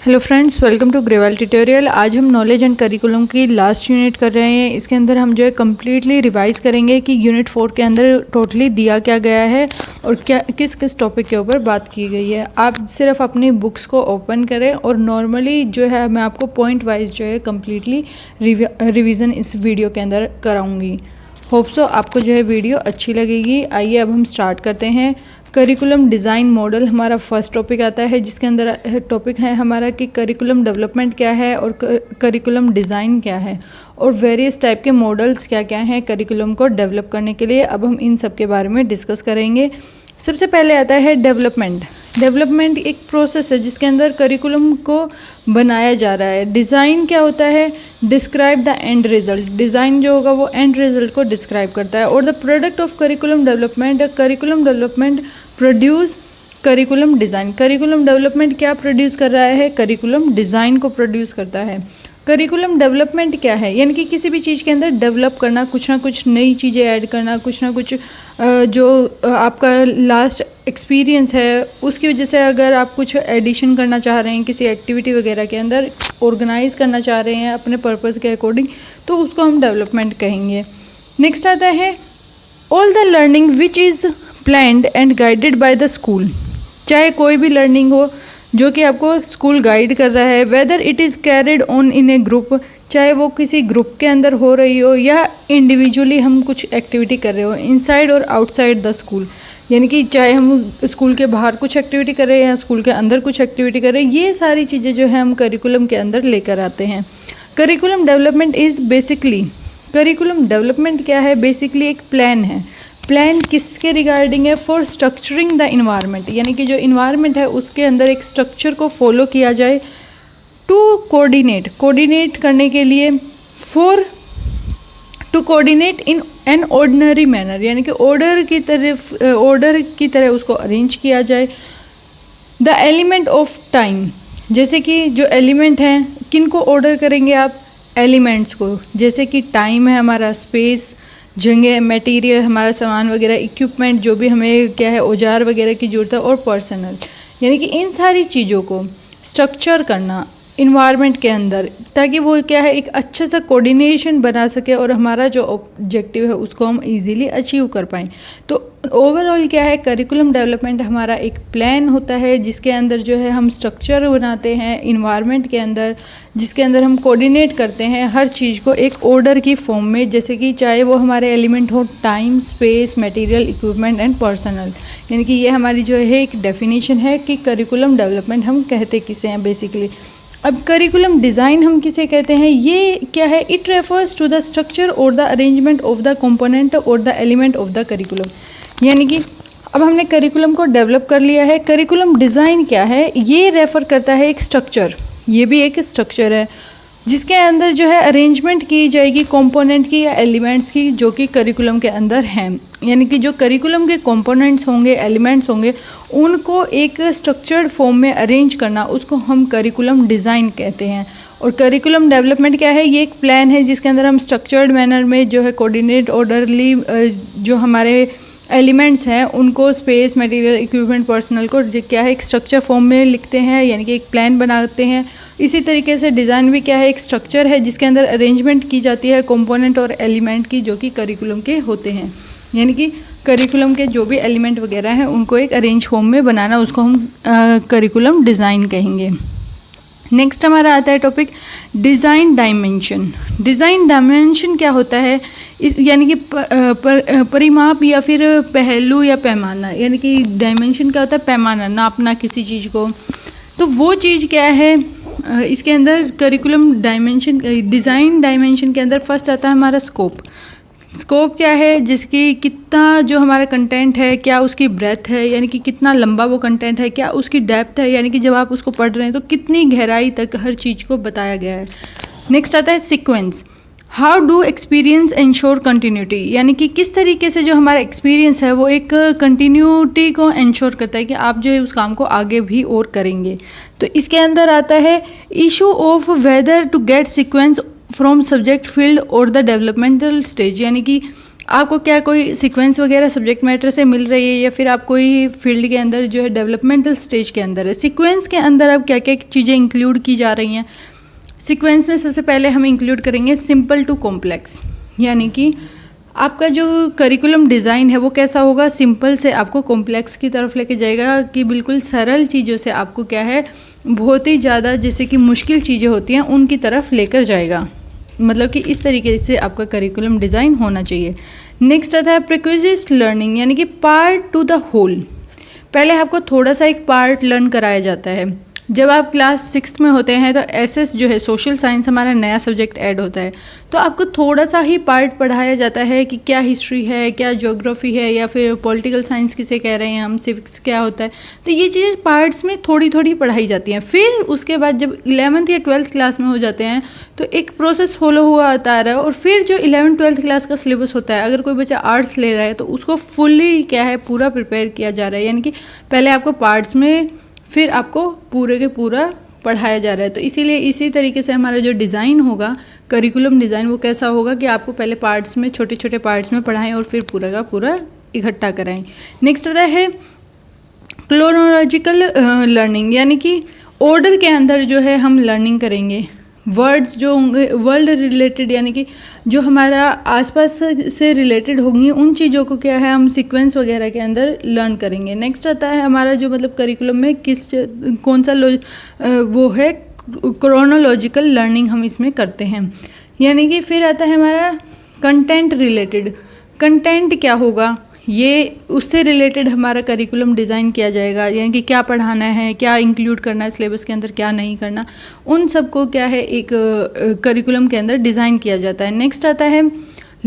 Hello friends, welcome to Grewal tutorial. आज हम knowledge and curriculum की लास्ट यूनिट कर रहे हैं। इसके अंदर हम जो है कम्प्लीटली रिवाइज करेंगे कि यूनिट 4 के अंदर टोटली दिया क्या गया है और क्या किस किस टॉपिक के ऊपर बात की गई है। आप सिर्फ अपनी बुक्स को ओपन करें और नॉर्मली जो है मैं आपको पॉइंट वाइज जो है कम्प्लीटली रिवीजन इस वीडियो के अंदर कराऊंगी। होप सो आपको जो है वीडियो अच्छी लगेगी। आइए अब हम स्टार्ट करते हैं। करिकुलम डिज़ाइन मॉडल हमारा फर्स्ट टॉपिक आता है, जिसके अंदर टॉपिक है हमारा कि करिकुलम डेवलपमेंट क्या है और करिकुलम डिज़ाइन क्या है और वेरियस टाइप के मॉडल्स क्या क्या हैं करिकुलम को डेवलप करने के लिए। अब हम इन सब के बारे में डिस्कस करेंगे। सबसे पहले आता है डेवलपमेंट। डेवलपमेंट एक प्रोसेस है जिसके अंदर करिकुलम को बनाया जा रहा है। डिज़ाइन क्या होता है? Describe the end result. Design जो होगा वो एंड रिजल्ट को डिस्क्राइब करता है। और the product of curriculum development produce curriculum design. Curriculum development क्या प्रोड्यूस कर रहा है? करिकुलम डिज़ाइन को प्रोड्यूस करता है। करिकुलम डेवलपमेंट क्या है? यानी कि किसी भी चीज़ के अंदर डेवलप करना, कुछ ना कुछ नई चीज़ें ऐड करना, कुछ ना कुछ जो आपका लास्ट एक्सपीरियंस है उसकी वजह से अगर आप कुछ एडिशन करना चाह रहे हैं किसी एक्टिविटी वगैरह के अंदर, ऑर्गेनाइज करना चाह रहे हैं अपने पर्पज़ के अकॉर्डिंग, तो उसको हम डेवलपमेंट कहेंगे। नेक्स्ट आता है all the learning which is planned and guided by the school. चाहे कोई भी लर्निंग हो जो कि आपको स्कूल गाइड कर रहा है, whether it is carried on in A group, चाहे वो किसी ग्रुप के अंदर हो रही हो या इंडिविजुअली हम कुछ एक्टिविटी कर रहे हो, इनसाइड और आउटसाइड द स्कूल। यानी कि चाहे हम स्कूल के बाहर कुछ एक्टिविटी कर रहे हैं या स्कूल के अंदर कुछ एक्टिविटी कर रहे हैं, ये सारी चीज़ें जो है हम करिकुलम के अंदर लेकर आते हैं। Curriculum development is basically, curriculum development क्या है? बेसिकली एक प्लान है। प्लान किसके रिगार्डिंग है? फॉर स्ट्रक्चरिंग द इन्वायरमेंट, यानी कि जो इन्वायरमेंट है उसके अंदर एक स्ट्रक्चर को फॉलो किया जाए। टू कोऑर्डिनेट करने के लिए, for to coordinate in an ordinary manner, यानी कि ऑर्डर की तरह उसको अरेंज किया जाए। द एलिमेंट ऑफ टाइम, जैसे कि जो एलिमेंट हैं किन को ऑर्डर करेंगे आप? एलिमेंट्स को, जैसे कि टाइम है हमारा, स्पेस, जगह, मटेरियल हमारा सामान वगैरह, इक्विपमेंट जो भी हमें क्या है औजार वगैरह की ज़रूरत है, और पर्सनल, यानी कि इन सारी चीज़ों को स्ट्रक्चर करना इन्वायरमेंट के अंदर, ताकि वो क्या है एक अच्छा सा कोऑर्डिनेशन बना सके और हमारा जो ऑब्जेक्टिव है उसको हम इजीली अचीव कर पाएँ। तो ओवरऑल क्या है, करिकुलम डेवलपमेंट हमारा एक प्लान होता है जिसके अंदर जो है हम स्ट्रक्चर बनाते हैं इन्वायरमेंट के अंदर, जिसके अंदर हम कोऑर्डिनेट करते हैं हर चीज़ को एक ऑर्डर की फॉर्म में, जैसे कि चाहे वो हमारे एलिमेंट हो time, space, material, equipment and personal. यानी कि ये हमारी जो है एक डेफिनेशन है कि करिकुलम डेवलपमेंट हम कहते किसे हैं बेसिकली। अब करिकुलम डिज़ाइन हम किसे कहते हैं? ये क्या है? It refers to the structure और the arrangement of the component और the element of the curriculum. यानी कि अब हमने करिकुलम को डेवलप कर लिया है। करिकुलम डिज़ाइन क्या है? ये रेफ़र करता है एक स्ट्रक्चर, ये भी एक स्ट्रक्चर है जिसके अंदर जो है अरेंजमेंट की जाएगी कंपोनेंट की या एलिमेंट्स की जो कि करिकुलम के अंदर हैं। यानी कि जो करिकुलम के कंपोनेंट्स होंगे, एलिमेंट्स होंगे, उनको एक स्ट्रक्चर्ड फॉर्म में अरेंज करना, उसको हम करिकुलम डिज़ाइन कहते हैं। और करिकुलम डेवलपमेंट क्या है? ये एक प्लान है जिसके अंदर हम स्ट्रक्चर्ड मैनर में जो है कोऑर्डिनेट ऑर्डरली जो हमारे एलिमेंट्स हैं उनको स्पेस, मटेरियल, इक्विपमेंट, पर्सनल को क्या है एक स्ट्रक्चर फॉर्म में लिखते हैं, यानी कि एक प्लान बनाते हैं। इसी तरीके से डिज़ाइन भी क्या है? एक स्ट्रक्चर है जिसके अंदर अरेंजमेंट की जाती है कंपोनेंट और एलिमेंट की जो कि करिकुलम के होते हैं। यानी कि करिकुलम के जो भी एलिमेंट वगैरह हैं उनको एक अरेंज फॉर्म में बनाना, उसको हम करिकुलम डिज़ाइन कहेंगे। नेक्स्ट हमारा आता है topic design dimension. Design dimension क्या होता है? इस यानी कि परिमाप या फिर पहलू या पैमाना, यानी कि डायमेंशन क्या होता है? पैमाना, नापना किसी चीज़ को। तो वो चीज़ क्या है इसके अंदर? करिकुलम डायमेंशन, डिज़ाइन डायमेंशन के अंदर फर्स्ट आता है हमारा स्कोप। स्कोप क्या है? जिसकी कितना जो हमारा कंटेंट है, क्या उसकी ब्रेथ है, यानी कि कितना लंबा वो कंटेंट है, क्या उसकी डेप्थ है, यानी कि जब आप उसको पढ़ रहे हैं तो कितनी गहराई तक हर चीज़ को बताया गया है। नेक्स्ट आता है sequence. How do experience ensure continuity, यानी कि किस तरीके से जो हमारा एक्सपीरियंस है वो एक कंटिन्यूटी को इंश्योर करता है कि आप जो है उस काम को आगे भी और करेंगे। तो इसके अंदर आता है issue of whether to get sequence from subject field और द डेवलपमेंटल स्टेज, यानी कि आपको क्या कोई सीक्वेंस वगैरह सब्जेक्ट मैटर से मिल रही है या फिर आप कोई फील्ड के अंदर जो है डेवलपमेंटल स्टेज के अंदर है। सीक्वेंस के अंदर अब क्या क्या चीज़ें इंक्लूड की जा रही हैं। सीक्वेंस में सबसे पहले हम इंक्लूड करेंगे सिंपल टू कॉम्प्लेक्स, यानी कि आपका जो करिकुलम डिज़ाइन है वो कैसा होगा, सिंपल से आपको कॉम्प्लेक्स की तरफ लेके जाएगा कि बिल्कुल सरल चीज़ों से आपको क्या है बहुत ही ज़्यादा जैसे कि मुश्किल चीज़ें होती हैं उनकी तरफ लेकर जाएगा। मतलब कि इस तरीके से आपका करिकुलम डिज़ाइन होना चाहिए। नेक्स्ट आता है प्रिक्विजिस्ट लर्निंग, यानी कि पार्ट टू द होल। पहले आपको थोड़ा सा एक पार्ट लर्न कराया जाता है। जब आप क्लास 6 में होते हैं तो एसएस जो है सोशल साइंस हमारा नया सब्जेक्ट ऐड होता है, तो आपको थोड़ा सा ही पार्ट पढ़ाया जाता है कि क्या हिस्ट्री है, क्या ज्योग्राफी है, या फिर पॉलिटिकल साइंस किसे कह रहे हैं हम, सिविक्स क्या होता है। तो ये चीज़ें पार्ट्स में थोड़ी थोड़ी पढ़ाई जाती हैं। फिर उसके बाद जब 11th या 12th क्लास में हो जाते हैं तो एक प्रोसेस फॉलो हुआ आता है, और फिर जो 11th 12th क्लास का सिलेबस होता है, अगर कोई बच्चा आर्ट्स ले रहा है तो उसको फुल्ली क्या है पूरा प्रिपेयर किया जा रहा है, यानी कि पहले आपको पार्ट्स में फिर आपको पूरे के पूरा पढ़ाया जा रहा है। तो इसीलिए इसी तरीके से हमारा जो डिज़ाइन होगा करिकुलम डिज़ाइन वो कैसा होगा कि आपको पहले पार्ट्स में छोटे छोटे पार्ट्स में पढ़ाएं और फिर पूरा का पूरा इकट्ठा कराएं। नेक्स्ट आता है क्रोनोलॉजिकल लर्निंग, यानी कि ऑर्डर के अंदर जो है हम लर्निंग करेंगे। वर्ड्स जो होंगे वर्ल्ड रिलेटेड, यानी कि जो हमारा आसपास से रिलेटेड होंगी उन चीज़ों को क्या है हम सीक्वेंस वगैरह के अंदर लर्न करेंगे। नेक्स्ट आता है हमारा जो मतलब करिकुलम में कौन सा वो है क्रोनोलॉजिकल लर्निंग हम इसमें करते हैं। यानी कि फिर आता है हमारा कंटेंट रिलेटेड। कंटेंट क्या होगा, ये उससे रिलेटेड हमारा करिकुलम डिज़ाइन किया जाएगा, यानी कि क्या पढ़ाना है, क्या इंक्लूड करना है सिलेबस के अंदर, क्या नहीं करना, उन सबको क्या है एक करिकुलम के अंदर डिज़ाइन किया जाता है। नेक्स्ट आता है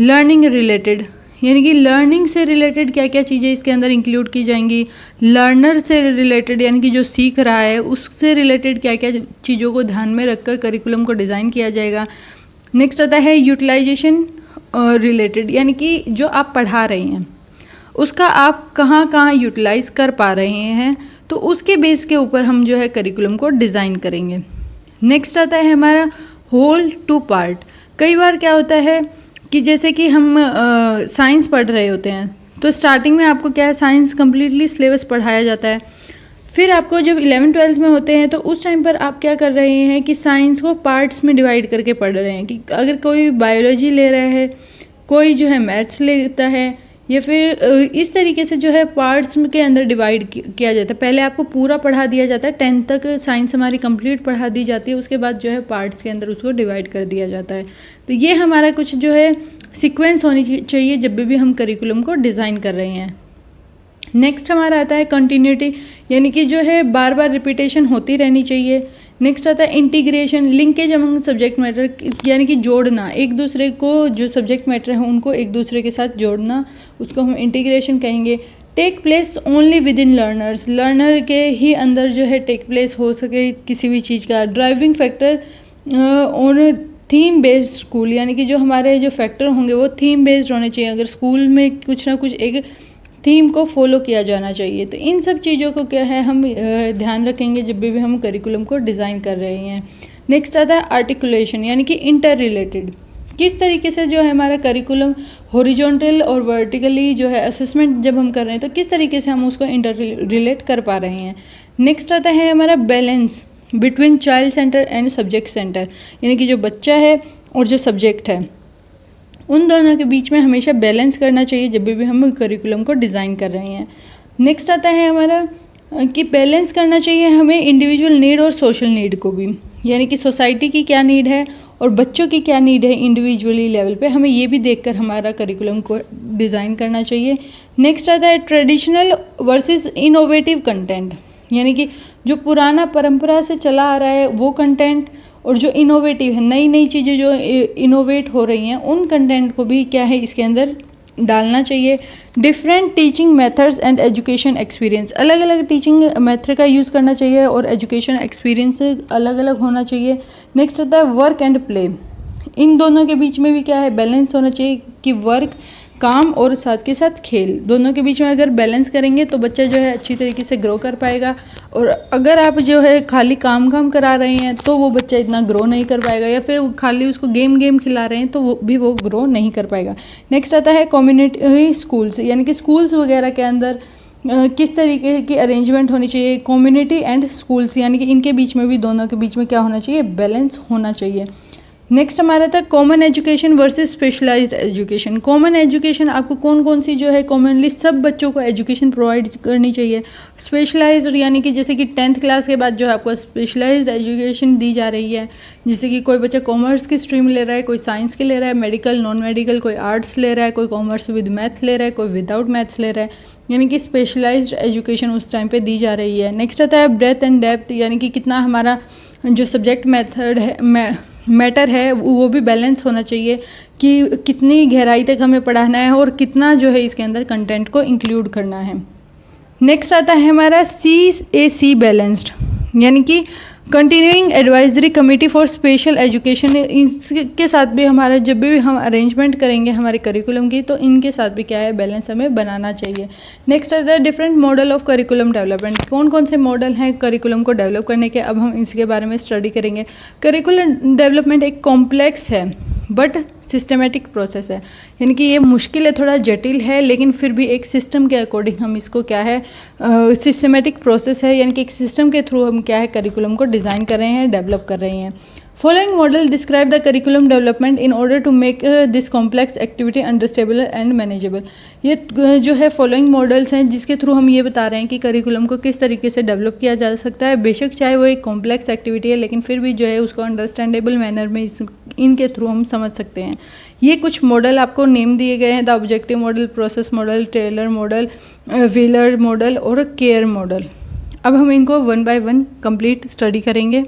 लर्निंग रिलेटेड, यानी कि लर्निंग से रिलेटेड क्या क्या चीज़ें इसके अंदर इंक्लूड की जाएंगी। लर्नर से रिलेटेड, यानी कि जो सीख रहा है उससे रिलेटेड क्या क्या चीज़ों को ध्यान में रखकर करिकुलम को डिज़ाइन किया जाएगा। नेक्स्ट आता है यूटिलाइजेशन रिलेटेड, यानी कि जो आप पढ़ा रहे हैं उसका आप कहाँ कहाँ यूटिलाइज़ कर पा रहे हैं, तो उसके बेस के ऊपर हम जो है करिकुलम को डिज़ाइन करेंगे। नेक्स्ट आता है हमारा होल टू पार्ट। कई बार क्या होता है कि जैसे कि हम साइंस पढ़ रहे होते हैं तो स्टार्टिंग में आपको क्या है साइंस कम्प्लीटली सिलेबस पढ़ाया जाता है। फिर आपको जब 11th 12th में होते हैं तो उस टाइम पर आप क्या कर रहे हैं कि साइंस को पार्ट्स में डिवाइड करके पढ़ रहे हैं, कि अगर कोई बायोलॉजी ले रहा है, कोई जो है मैथ्स लेता है, या फिर इस तरीके से जो है पार्ट्स के अंदर डिवाइड किया जाता है। पहले आपको पूरा पढ़ा दिया जाता है, 10th तक साइंस हमारी कंप्लीट पढ़ा दी जाती है, उसके बाद जो है पार्ट्स के अंदर उसको डिवाइड कर दिया जाता है। तो ये हमारा कुछ जो है सीक्वेंस होनी चाहिए जब भी हम करिकुलम को डिज़ाइन कर रहे हैं। नेक्स्ट हमारा आता है कंटिन्यूटी, यानी कि जो है बार बार रिपीटेशन होती रहनी चाहिए। नेक्स्ट आता है integration, linkage among subject matter, यानी कि जोड़ना, एक दूसरे को जो सब्जेक्ट मैटर है उनको एक दूसरे के साथ जोड़ना, उसको हम इंटीग्रेशन कहेंगे। Take place only within learners, learner के ही अंदर जो है टेक प्लेस हो सके किसी भी चीज़ का। Driving factor on theme based school, यानी कि जो हमारे जो फैक्टर होंगे वो थीम बेस्ड होने चाहिए। अगर स्कूल में कुछ ना कुछ एक थीम को फॉलो किया जाना चाहिए। तो इन सब चीज़ों को क्या है हम ध्यान रखेंगे जब भी हम करिकुलम को डिज़ाइन कर रहे हैं। नेक्स्ट आता है आर्टिकुलेशन, यानी कि इंटर रिलेटेड, किस तरीके से जो है हमारा करिकुलम हॉरिजॉन्टल और वर्टिकली जो है असेसमेंट जब हम कर रहे हैं तो किस तरीके से हम उसको इंटर रिलेट कर पा रहे हैं। नेक्स्ट आता है हमारा balance between child centre and subject centre, यानी कि जो बच्चा है और जो सब्जेक्ट है उन दोनों के बीच में हमेशा बैलेंस करना चाहिए जब भी हम करिकुलम को डिज़ाइन कर रहे हैं। नेक्स्ट आता है हमारा कि बैलेंस करना चाहिए हमें इंडिविजुअल नीड और सोशल नीड को भी, यानी कि सोसाइटी की क्या नीड है और बच्चों की क्या नीड है इंडिविजुअली लेवल पे, हमें ये भी देखकर हमारा करिकुलम को डिज़ाइन करना चाहिए। नेक्स्ट आता है ट्रेडिशनल वर्सेस इनोवेटिव कंटेंट, यानी कि जो पुराना परंपरा से चला आ रहा है वो कंटेंट और जो इनोवेटिव है, नई नई चीज़ें जो इनोवेट हो रही हैं उन कंटेंट को भी क्या है इसके अंदर डालना चाहिए। Different teaching methods and education experience, अलग अलग टीचिंग मेथड का यूज़ करना चाहिए और एजुकेशन एक्सपीरियंस अलग अलग होना चाहिए। नेक्स्ट आता है वर्क एंड प्ले, इन दोनों के बीच में भी क्या है बैलेंस होना चाहिए कि वर्क काम और साथ के साथ खेल दोनों के बीच में अगर बैलेंस करेंगे तो बच्चा जो है अच्छी तरीके से ग्रो कर पाएगा। और अगर आप जो है खाली काम करा रहे हैं तो वो बच्चा इतना ग्रो नहीं कर पाएगा, या फिर खाली उसको गेम खिला रहे हैं तो वो ग्रो नहीं कर पाएगा। नेक्स्ट आता है कम्युनिटी स्कूल्स, यानी कि स्कूल्स वगैरह के अंदर किस तरीके की अरेंजमेंट होनी चाहिए। कम्युनिटी एंड स्कूल्स यानी कि इनके बीच में भी, दोनों के बीच में क्या होना चाहिए, बैलेंस होना चाहिए। नेक्स्ट हमारा था common education versus specialised education. Common education आपको कौन कौन सी जो है कॉमनली सब बच्चों को एजुकेशन प्रोवाइड करनी चाहिए। स्पेशलाइज्ड यानी कि जैसे कि 10th क्लास के बाद जो है आपको स्पेशलाइज्ड एजुकेशन दी जा रही है, जैसे कि कोई बच्चा कॉमर्स की स्ट्रीम ले रहा है, कोई साइंस की ले रहा है, मेडिकल नॉन मेडिकल, कोई आर्ट्स ले रहा है, कोई कॉमर्स विद मैथ ले रहा है, कोई विदाउट मैथ्स ले रहा है, यानी कि स्पेशलाइज्ड एजुकेशन उस टाइम पे दी जा रही है। नेक्स्ट आता है ब्रेथ एंड डेप्थ, यानी कि कितना हमारा जो सब्जेक्ट मेथड है मैटर है वो भी बैलेंस होना चाहिए कि कितनी गहराई तक हमें पढ़ाना है और कितना जो है इसके अंदर कंटेंट को इंक्लूड करना है। नेक्स्ट आता है हमारा CAC बैलेंस्ड, यानी कि continuing advisory committee for special education. इसके साथ भी हमारा जब भी हम अरेंजमेंट करेंगे हमारे करिकुलम की तो इनके साथ भी क्या है, बैलेंस हमें बनाना चाहिए। नेक्स्ट आता है different model of curriculum development. कौन कौन से मॉडल हैं करिकुलम को डेवलप करने के, अब हम इसके बारे में स्टडी करेंगे। करिकुलम डेवलपमेंट एक कॉम्प्लेक्स है बट सिस्टमेटिक प्रोसेस है, यानी कि ये मुश्किल है, थोड़ा जटिल है, लेकिन फिर भी एक सिस्टम के अकॉर्डिंग हम इसको क्या है, सिस्टमेटिक प्रोसेस है, यानी कि एक सिस्टम के थ्रू हम क्या है करिकुलम को डिज़ाइन कर रहे हैं, डेवलप कर रहे हैं। Following model describe the curriculum development in order to make this complex activity understandable and manageable. ये जो है फॉलोइंग मॉडल्स हैं जिसके थ्रू हम ये बता रहे हैं कि करिकुलम को किस तरीके से डेवलप किया जा सकता है। बेशक चाहे वो एक कॉम्प्लेक्स एक्टिविटी है लेकिन फिर भी जो है उसको अंडरस्टैंडेबल मैनर में इनके थ्रू हम समझ सकते हैं। ये कुछ मॉडल आपको नेम दिए गए हैं, the objective model, process model, Tyler model, Wheeler model और केयर मॉडल। अब हम इनको 1 by 1 कंप्लीट स्टडी करेंगे।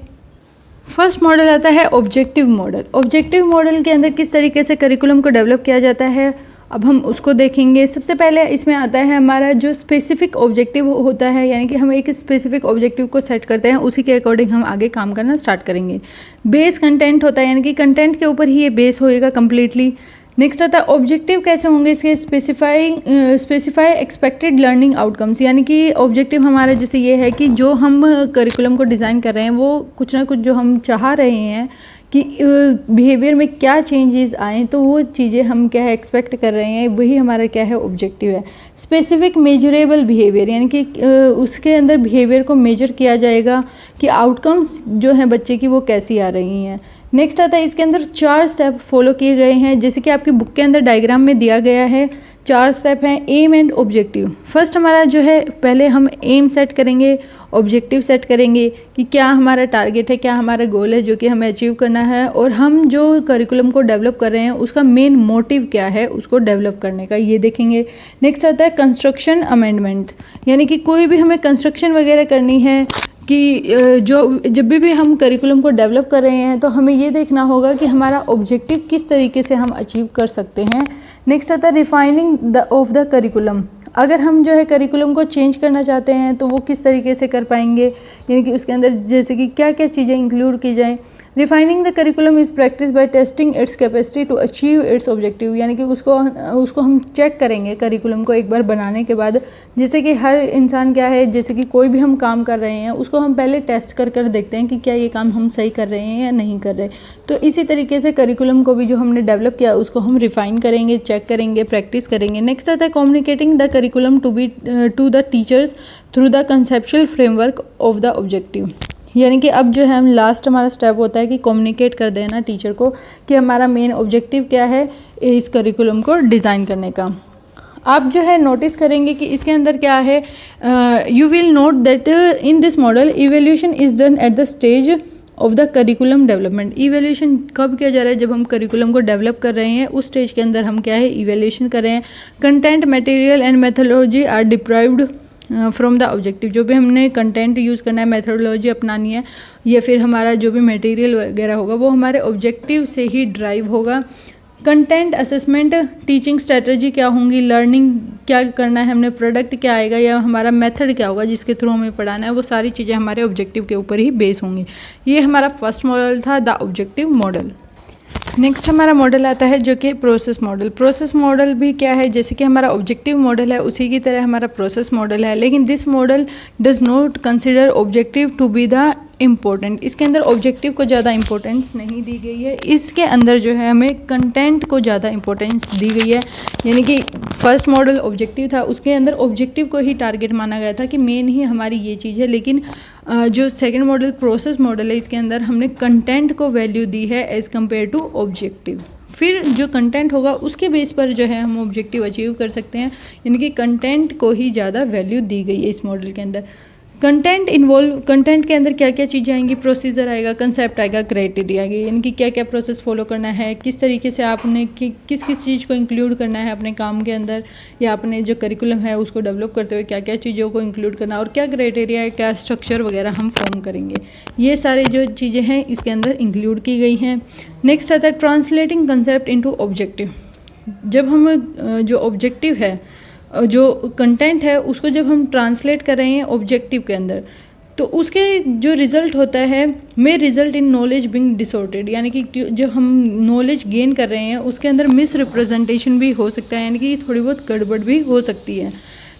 फर्स्ट मॉडल आता है ऑब्जेक्टिव मॉडल। ऑब्जेक्टिव मॉडल के अंदर किस तरीके से करिकुलम को डेवलप किया जाता है, अब हम उसको देखेंगे। सबसे पहले इसमें आता है हमारा जो स्पेसिफिक ऑब्जेक्टिव होता है, यानी कि हम एक स्पेसिफिक ऑब्जेक्टिव को सेट करते हैं, उसी के अकॉर्डिंग हम आगे काम करना स्टार्ट करेंगे। बेस कंटेंट होता है, यानी कि कंटेंट के ऊपर ही ये बेस होएगा कम्प्लीटली। नेक्स्ट आता है ऑब्जेक्टिव कैसे होंगे इसके, स्पेसिफाई एक्सपेक्टेड लर्निंग आउटकम्स, यानी कि ऑब्जेक्टिव हमारा जैसे ये है कि जो हम करिकुलम को डिज़ाइन कर रहे हैं वो कुछ ना कुछ जो हम चाह रहे हैं कि बिहेवियर में क्या चेंजेस आएँ, तो वो चीज़ें हम क्या है एक्सपेक्ट कर रहे हैं, वही हमारा क्या है ऑब्जेक्टिव है। स्पेसिफिक मेजरेबल बिहेवियर, यानी कि उसके अंदर बिहेवियर को मेजर किया जाएगा कि आउटकम्स जो हैं बच्चे की वो कैसी आ रही हैं। नेक्स्ट आता है इसके अंदर 4 स्टेप फॉलो किए गए हैं, जैसे कि आपकी बुक के अंदर डायग्राम में दिया गया है। 4 स्टेप हैं, एम एंड ऑब्जेक्टिव। फर्स्ट हमारा जो है पहले हम एम सेट करेंगे, ऑब्जेक्टिव सेट करेंगे कि क्या हमारा टारगेट है, क्या हमारा गोल है जो कि हमें अचीव करना है, और हम जो करिकुलम को डेवलप कर रहे हैं उसका मेन मोटिव क्या है उसको डेवलप करने का, ये देखेंगे। नेक्स्ट आता है कंस्ट्रक्शन अमेंडमेंट्स, यानी कि कोई भी हमें कंस्ट्रक्शन वगैरह करनी है कि जब भी हम करिकुलम को डेवलप कर रहे हैं तो हमें ये देखना होगा कि हमारा ऑब्जेक्टिव किस तरीके से हम अचीव कर सकते हैं। नेक्स्ट आता है रिफाइनिंग ऑफ द करिकुलम, अगर हम जो है करिकुलम को चेंज करना चाहते हैं तो वो किस तरीके से कर पाएंगे, यानी कि उसके अंदर जैसे कि क्या क्या चीज़ें इंक्लूड की जाएँ। Refining the curriculum is practice by testing its capacity to achieve its objective, यानी कि उसको हम चेक करेंगे करिकुलम को एक बार बनाने के बाद। जैसे कि हर इंसान क्या है, जैसे कि कोई भी हम काम कर रहे हैं उसको हम पहले टेस्ट कर देखते हैं कि क्या ये काम हम सही कर रहे हैं या नहीं कर रहे। तो इसी तरीके से करिकुलम को भी जो हमने डेवलप किया उसको हम रिफाइन करेंगे, चेक करेंगे, प्रैक्टिस करेंगे। नेक्स्ट आता है communicating the curriculum to the teachers through the conceptual framework of the objective, यानी कि अब जो है हम लास्ट हमारा स्टेप होता है कि कम्युनिकेट कर देना टीचर को कि हमारा मेन ऑब्जेक्टिव क्या है इस करिकुलम को डिज़ाइन करने का। आप जो है नोटिस करेंगे कि इसके अंदर क्या है, you will note that in this model evaluation is done at the stage of the curriculum development. Evaluation कब किया जा रहा है, जब हम करिकुलम को डेवलप कर रहे हैं उस स्टेज के अंदर हम क्या है इवेल्यूशन कर रहे हैं। Content, material and methodology are deprived from the objective, जो भी हमने कंटेंट यूज़ करना है, मेथोडोलॉजी अपनानी है, या फिर हमारा जो भी मटेरियल वगैरह होगा वो हमारे ऑब्जेक्टिव से ही ड्राइव होगा। कंटेंट असेसमेंट, टीचिंग स्ट्रेटजी क्या होंगी, लर्निंग क्या करना है हमने, प्रोडक्ट क्या आएगा, या हमारा मेथड क्या होगा जिसके थ्रू हमें पढ़ाना है, वो सारी चीज़ें हमारे ऑब्जेक्टिव के ऊपर ही बेस होंगी। ये हमारा फर्स्ट मॉडल था, द ऑब्जेक्टिव मॉडल। नेक्स्ट हमारा मॉडल आता है जो कि प्रोसेस मॉडल। प्रोसेस मॉडल भी क्या है, जैसे कि हमारा ऑब्जेक्टिव मॉडल है उसी की तरह हमारा प्रोसेस मॉडल है, लेकिन this model does not consider objective to be the important. इसके अंदर ऑब्जेक्टिव को ज़्यादा इंपॉर्टेंस नहीं दी गई है, इसके अंदर जो है हमें कंटेंट को ज़्यादा इंपॉर्टेंस दी गई है। यानी कि फर्स्ट मॉडल ऑब्जेक्टिव था, उसके अंदर ऑब्जेक्टिव को ही टारगेट माना गया था कि मेन ही हमारी ये चीज़ है, लेकिन जो सेकंड मॉडल प्रोसेस मॉडल है इसके अंदर हमने कंटेंट को वैल्यू दी है एज़ कम्पेयर टू ऑब्जेक्टिव। फिर जो कंटेंट होगा उसके बेस पर जो है हम ऑब्जेक्टिव अचीव कर सकते हैं, यानी कि कंटेंट को ही ज़्यादा वैल्यू दी गई है इस मॉडल के अंदर। कंटेंट के अंदर क्या क्या चीज़ें आएंगी, प्रोसीजर आएगा, कंसेप्ट आएगा, क्राइटेरिया आएगी, यानी कि क्या क्या प्रोसेस फॉलो करना है, किस तरीके से आपने किस किस चीज़ को इंक्लूड करना है अपने काम के अंदर, या अपने जो करिकुलम है उसको डेवलप करते हुए क्या क्या चीज़ों को इंक्लूड करना, और क्या क्राइटेरिया है, क्या स्ट्रक्चर वगैरह हम फॉर्म करेंगे, ये सारी जो चीज़ें हैं इसके अंदर इंक्लूड की गई हैं। नेक्स्ट आता है ट्रांसलेटिंग कंसेप्ट इनटू ऑब्जेक्टिव। जब हम जो ऑब्जेक्टिव है, जो कंटेंट है, उसको जब हम ट्रांसलेट कर रहे हैं ऑब्जेक्टिव के अंदर, तो उसके जो रिज़ल्ट होता है मे रिज़ल्ट इन नॉलेज बिंग डिसऑर्डेड, यानी कि जो हम नॉलेज गेन कर रहे हैं उसके अंदर मिस रिप्रेजेंटेशन भी हो सकता है, यानी कि थोड़ी बहुत गड़बड़ भी हो सकती है।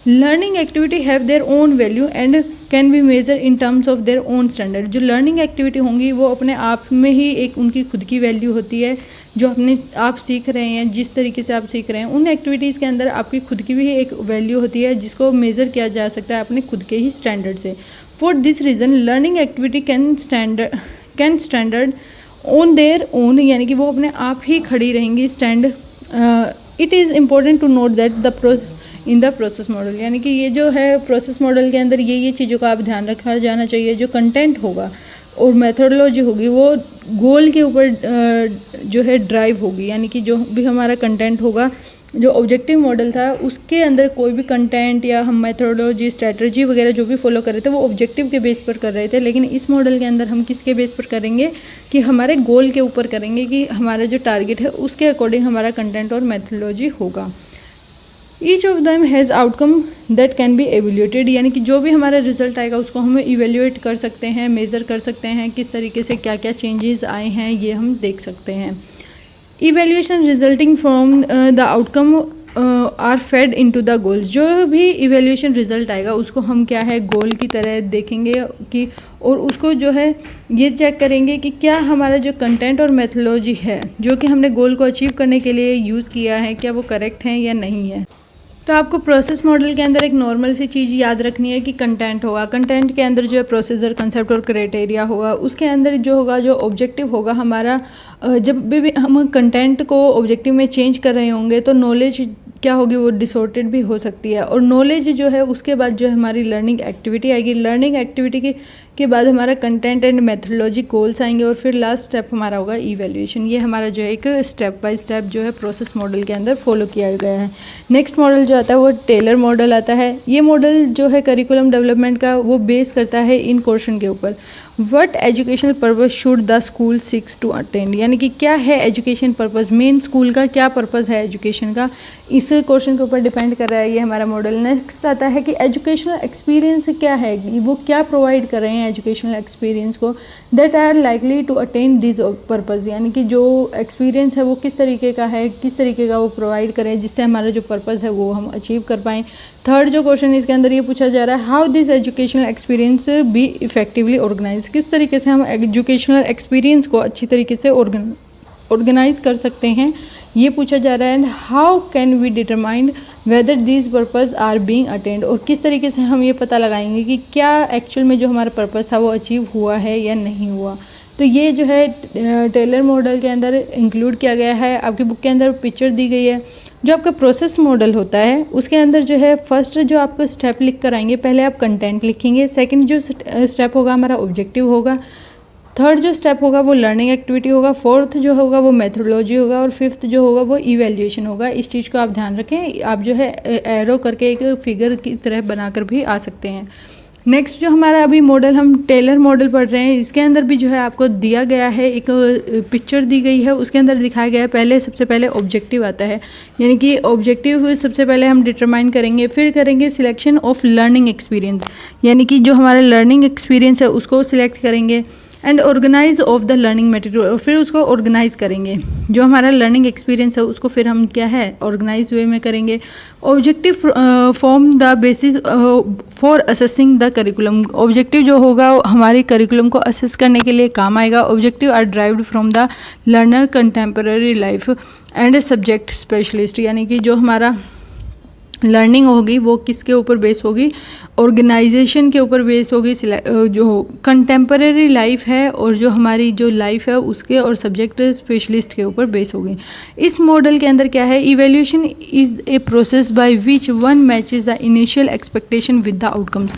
Learning activity have their own value and can be measure in terms of their own standard. जो लर्निंग एक्टिविटी होंगी वो अपने आप में ही एक उनकी खुद की वैल्यू होती है, जो अपने आप सीख रहे हैं, जिस तरीके से आप सीख रहे हैं उन एक्टिविटीज़ के अंदर आपकी खुद की भी एक वैल्यू होती है, जिसको मेज़र किया जा सकता है अपने खुद के ही स्टैंडर्ड से। For this reason learning activity can standard on their own, यानी कि वो अपने आप ही खड़ी रहेंगी stand. It is important to note that in the process model, यानी कि ये जो है प्रोसेस मॉडल के अंदर ये चीज़ों का आप ध्यान रखा जाना चाहिए। जो कंटेंट होगा और मेथोडोलॉजी होगी वो गोल के ऊपर जो है ड्राइव होगी, यानी कि जो भी हमारा कंटेंट होगा, जो ऑब्जेक्टिव मॉडल था उसके अंदर कोई भी कंटेंट या हम मेथोडोलॉजी स्ट्रेटजी वगैरह जो भी फॉलो कर रहे थे वो ऑब्जेक्टिव के बेस पर कर रहे थे, लेकिन इस मॉडल के अंदर हम किसके बेस पर करेंगे कि हमारे गोल के ऊपर करेंगे, कि हमारा जो टारगेट है उसके अकॉर्डिंग हमारा कंटेंट और मेथोडोलॉजी होगा। Each of them has outcome that can be evaluated, यानी कि जो भी हमारा रिजल्ट आएगा उसको हम इवेल्यूएट कर सकते हैं, मेज़र कर सकते हैं, किस तरीके से क्या क्या चेंजेस आए हैं ये हम देख सकते हैं। Evaluation resulting from the outcome are fed into the goals. जो भी इवेल्यूएशन रिजल्ट आएगा उसको हम क्या है गोल की तरह देखेंगे कि, और उसको जो है ये चेक करेंगे कि क्या हमारा जो कंटेंट और मेथोडोलॉजी है जो कि हमने गोल को अचीव करने के लिए यूज़ किया है, क्या वो करेक्ट है या नहीं है। तो आपको प्रोसेस मॉडल के अंदर एक नॉर्मल सी चीज़ याद रखनी है कि कंटेंट होगा, कंटेंट के अंदर जो है प्रोसीजर, कंसेप्ट और क्राइटेरिया होगा, उसके अंदर जो होगा जो ऑब्जेक्टिव होगा हमारा, जब भी हम कंटेंट को ऑब्जेक्टिव में चेंज कर रहे होंगे तो नॉलेज क्या होगी वो डिसऑर्डेड भी हो सकती है। और नॉलेज जो है उसके बाद जो है हमारी लर्निंग एक्टिविटी आएगी, लर्निंग एक्टिविटी के बाद हमारा कंटेंट एंड मेथोडोलॉजी गोल्स आएंगे, और फिर लास्ट स्टेप हमारा होगा इवैल्यूएशन। ये हमारा जो है एक स्टेप बाय स्टेप जो है प्रोसेस मॉडल के अंदर फॉलो किया गया है। नेक्स्ट मॉडल जो आता है वो टेलर मॉडल आता है। ये मॉडल जो है करिकुलम डेवलपमेंट का वो बेस करता है इन क्वेश्चन के ऊपर, what educational purpose should the school seeks to attend, यानी कि क्या है एजुकेशन पर्पस, मेन स्कूल का क्या पर्पस है एजुकेशन का, इस क्वेश्चन के ऊपर डिपेंड कर रहा है ये हमारा मॉडल। नेक्स्ट आता है कि एजुकेशनल एक्सपीरियंस क्या है, वो क्या प्रोवाइड कर रहे हैं एजुकेशनल एक्सपीरियंस को, that are likely to attend this purpose, यानी कि जो एक्सपीरियंस है वो किस तरीके का है, किस तरीके का वो प्रोवाइड करें जिससे हमारा जो पर्पस है वो हम अचीव कर पाएँ। थर्ड जो क्वेश्चन इसके अंदर ये पूछा जा रहा है, how this educational experience be effectively organise, किस तरीके से हम एजुकेशनल एक्सपीरियंस को अच्छी तरीके से ऑर्गेनाइज कर सकते हैं, ये पूछा जा रहा है। And how can we determine whether these purpose are being attend, और किस तरीके से हम ये पता लगाएंगे कि क्या एक्चुअल में जो हमारा पर्पस था वो अचीव हुआ है या नहीं हुआ। तो ये जो है टेलर मॉडल के अंदर इंक्लूड किया गया है। आपकी बुक के अंदर पिक्चर दी गई है। जो आपका प्रोसेस मॉडल होता है उसके अंदर जो है फर्स्ट जो आपको स्टेप लिख कर आएंगे, पहले आप कंटेंट लिखेंगे, सेकंड जो स्टेप होगा हमारा ऑब्जेक्टिव होगा, थर्ड जो स्टेप होगा वो लर्निंग एक्टिविटी होगा, फोर्थ जो होगा वो मेथोडोलॉजी होगा, और फिफ्थ जो होगा वो इवैल्यूएशन होगा। इस चीज़ को आप ध्यान रखें। आप जो है एरो करके एक फिगर की तरह बनाकर भी आ सकते हैं। नेक्स्ट जो हमारा अभी मॉडल हम टेलर मॉडल पढ़ रहे हैं, इसके अंदर भी जो है आपको दिया गया है, एक पिक्चर दी गई है, उसके अंदर दिखाया गया है सबसे पहले ऑब्जेक्टिव आता है, यानी कि ऑब्जेक्टिव सबसे पहले हम डिटरमाइन करेंगे, फिर करेंगे सिलेक्शन ऑफ लर्निंग एक्सपीरियंस, यानी कि जो हमारा लर्निंग एक्सपीरियंस है उसको सिलेक्ट करेंगे, and organise of the learning material, और फिर उसको ऑर्गेनाइज करेंगे। जो हमारा लर्निंग एक्सपीरियंस है उसको फिर हम क्या है ऑर्गेनाइज वे में करेंगे। Objective form the basis for assessing the curriculum, objective जो होगा हमारे करिकुलम को असेस करने के लिए काम आएगा। Objective are derived from the learner contemporary life and subject specialist, यानी कि जो हमारा लर्निंग होगी वो किसके ऊपर बेस होगी, ऑर्गेनाइजेशन के ऊपर बेस होगी, जो कंटेम्पररी लाइफ है और जो हमारी जो लाइफ है उसके, और सब्जेक्ट स्पेशलिस्ट के ऊपर बेस होगी। इस मॉडल के अंदर क्या है, evaluation is a process by which one matches the initial expectation with the outcomes.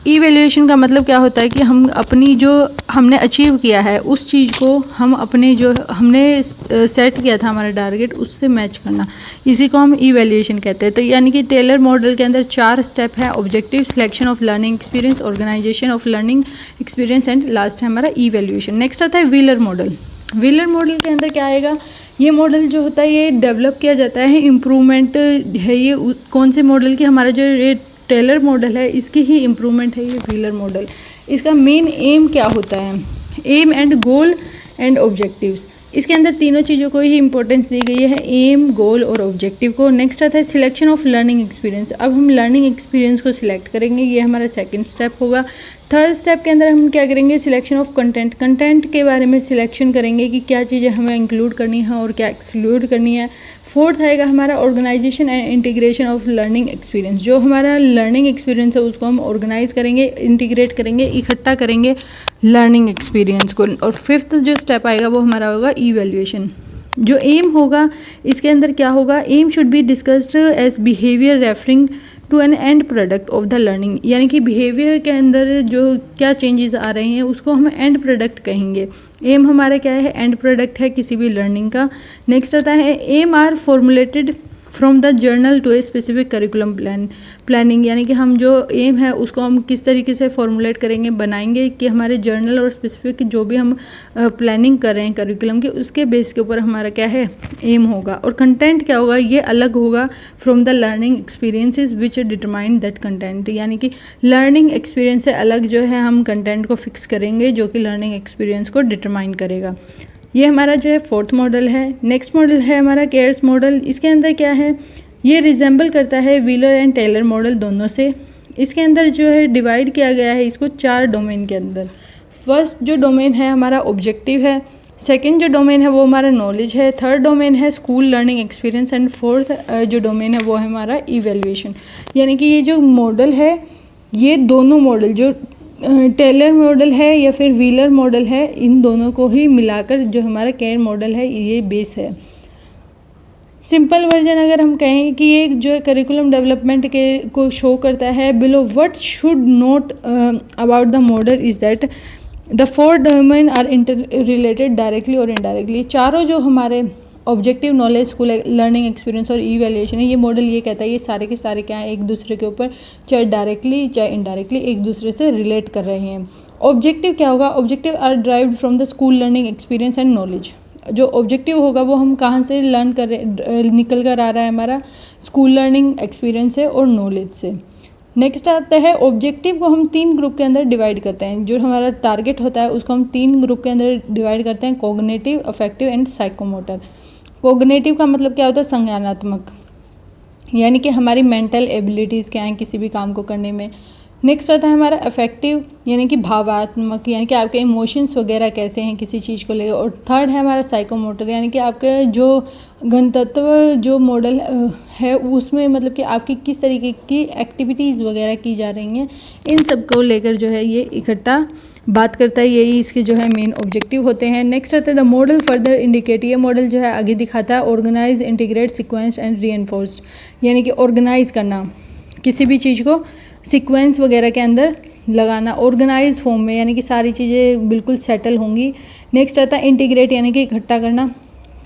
Evaluation का मतलब क्या होता है कि हम अपनी जो हमने अचीव किया है उस चीज़ को हम अपने जो हमने सेट किया था हमारा टारगेट उससे मैच करना, इसी को हम इवैल्यूएशन कहते हैं। तो यानी कि टेलर मॉडल के अंदर 4 स्टेप है, objective, selection of learning experience, organisation of learning experience and last है हमारा इवैल्यूएशन। नेक्स्ट आता है व्हीलर मॉडल। व्हीलर मॉडल के अंदर क्या आएगा, ये मॉडल जो होता है ये डेवलप किया जाता है, इम्प्रूवमेंट है ये कौन से मॉडल की, हमारा जो ये टेलर मॉडल है इसकी ही इम्प्रूवमेंट है ये व्हीलर मॉडल। इसका मेन एम क्या होता है, aim and goal and objectives, इसके अंदर तीनों चीज़ों को ही इंपॉर्टेंस दी गई है, एम, गोल और ऑब्जेक्टिव को। नेक्स्ट आता है सिलेक्शन ऑफ लर्निंग एक्सपीरियंस, अब हम लर्निंग एक्सपीरियंस को सिलेक्ट करेंगे, ये हमारा सेकंड स्टेप होगा। थर्ड स्टेप के अंदर हम क्या करेंगे, सिलेक्शन ऑफ कंटेंट, कंटेंट के बारे में सिलेक्शन करेंगे कि क्या चीज़ें हमें इंक्लूड करनी है और क्या एक्सक्लूड करनी है। फोर्थ आएगा हमारा organisation and integration of learning experience, जो हमारा लर्निंग एक्सपीरियंस है उसको हम ऑर्गेनाइज करेंगे, इंटीग्रेट करेंगे, इकट्ठा करेंगे लर्निंग एक्सपीरियंस को। और फिफ्थ जो स्टेप आएगा वो हमारा होगा इवैल्यूएशन। जो एम होगा इसके अंदर क्या होगा, aim should be discussed as behaviour referring to an end product of the learning, यानी कि बिहेवियर के अंदर जो क्या चेंजेस आ रहे हैं उसको हम एंड प्रोडक्ट कहेंगे। एम हमारा क्या है, एंड प्रोडक्ट है किसी भी लर्निंग का। नेक्स्ट आता है aim are formulated from the general to a specific curriculum planning, यानी कि हम जो एम है उसको हम किस तरीके से फॉर्मुलेट करेंगे, बनाएंगे कि हमारे जर्नल और स्पेसिफिक जो भी हम प्लानिंग कर रहे हैं करिकुलम की उसके बेस के ऊपर हमारा क्या है एम होगा। और कंटेंट क्या होगा, ये अलग होगा from the learning experiences which determine that content, यानी कि लर्निंग एक्सपीरियंस से अलग जो है हम कंटेंट को फिक्स करेंगे जो कि लर्निंग एक्सपीरियंस को डिटरमाइन करेगा। ये हमारा जो है फोर्थ मॉडल है। नेक्स्ट मॉडल है हमारा केयर्स मॉडल, इसके अंदर क्या है, ये रिजेंबल करता है व्हीलर एंड टेलर मॉडल दोनों से। इसके अंदर जो है डिवाइड किया गया है इसको 4 डोमेन के अंदर। फर्स्ट जो डोमेन है हमारा ऑब्जेक्टिव है, सेकंड जो डोमेन है वो हमारा नॉलेज है, थर्ड डोमेन है school learning experience and fourth जो डोमेन है वो है हमारा इवैल्यूएशन। यानी कि ये जो मॉडल है ये दोनों मॉडल जो टेलर मॉडल है या फिर व्हीलर मॉडल है इन दोनों को ही मिलाकर जो हमारा केयर मॉडल है ये बेस है। सिंपल वर्जन अगर हम कहें कि ये जो करिकुलम डेवलपमेंट के को शो करता है, below what should note about the model is that the 4 domain are inter related directly और इनडायरेक्टली। चारों जो हमारे objective, knowledge, school learning experience और इवैल्यूएशन है, ये मॉडल ये कहता है ये सारे के सारे क्या हैं, एक दूसरे के ऊपर चाहे डायरेक्टली चाहे इनडायरेक्टली एक दूसरे से रिलेट कर रहे हैं। ऑब्जेक्टिव क्या होगा, objective are derived from the school learning experience and knowledge. जो ऑब्जेक्टिव होगा वो हम कहाँ से लर्न कर निकल कर आ रहा है, हमारा स्कूल लर्निंग एक्सपीरियंस से और नॉलेज से। नेक्स्ट आता है ऑब्जेक्टिव को हम 3 ग्रुप के अंदर डिवाइड करते हैं, जो हमारा टारगेट होता है उसको हम 3 ग्रुप के अंदर डिवाइड करते हैं, cognitive, affective and psychomotor. Cognitive का मतलब क्या होता है, संज्ञानात्मक, यानी कि हमारी मेंटल एबिलिटीज़ क्या हैं किसी भी काम को करने में। नेक्स्ट आता है हमारा अफेक्टिव, यानी कि भावात्मक, यानी कि आपके इमोशंस वगैरह कैसे हैं किसी चीज़ को लेकर। और थर्ड है हमारा साइकोमोटर, यानी कि आपके जो गणतत्व जो मॉडल है उसमें मतलब कि आपकी किस तरीके की एक्टिविटीज़ वगैरह की जा रही हैं, इन सब को लेकर जो है ये इकट्ठा बात करता है, यही इसके जो है मेन ऑब्जेक्टिव होते हैं। नेक्स्ट आता है द मॉडल फर्दर इंडिकेट, ये मॉडल जो है आगे दिखाता है ऑर्गेनाइज, इंटीग्रेट, सिक्वेंस एंड रीएनफोर्स्ड, यानी कि ऑर्गेनाइज करना किसी भी चीज़ को सीक्वेंस वगैरह के अंदर लगाना, ऑर्गेनाइज फॉर्म में, यानी कि सारी चीज़ें बिल्कुल सेटल होंगी। नेक्स्ट आता है इंटीग्रेट, यानी कि इकट्ठा करना,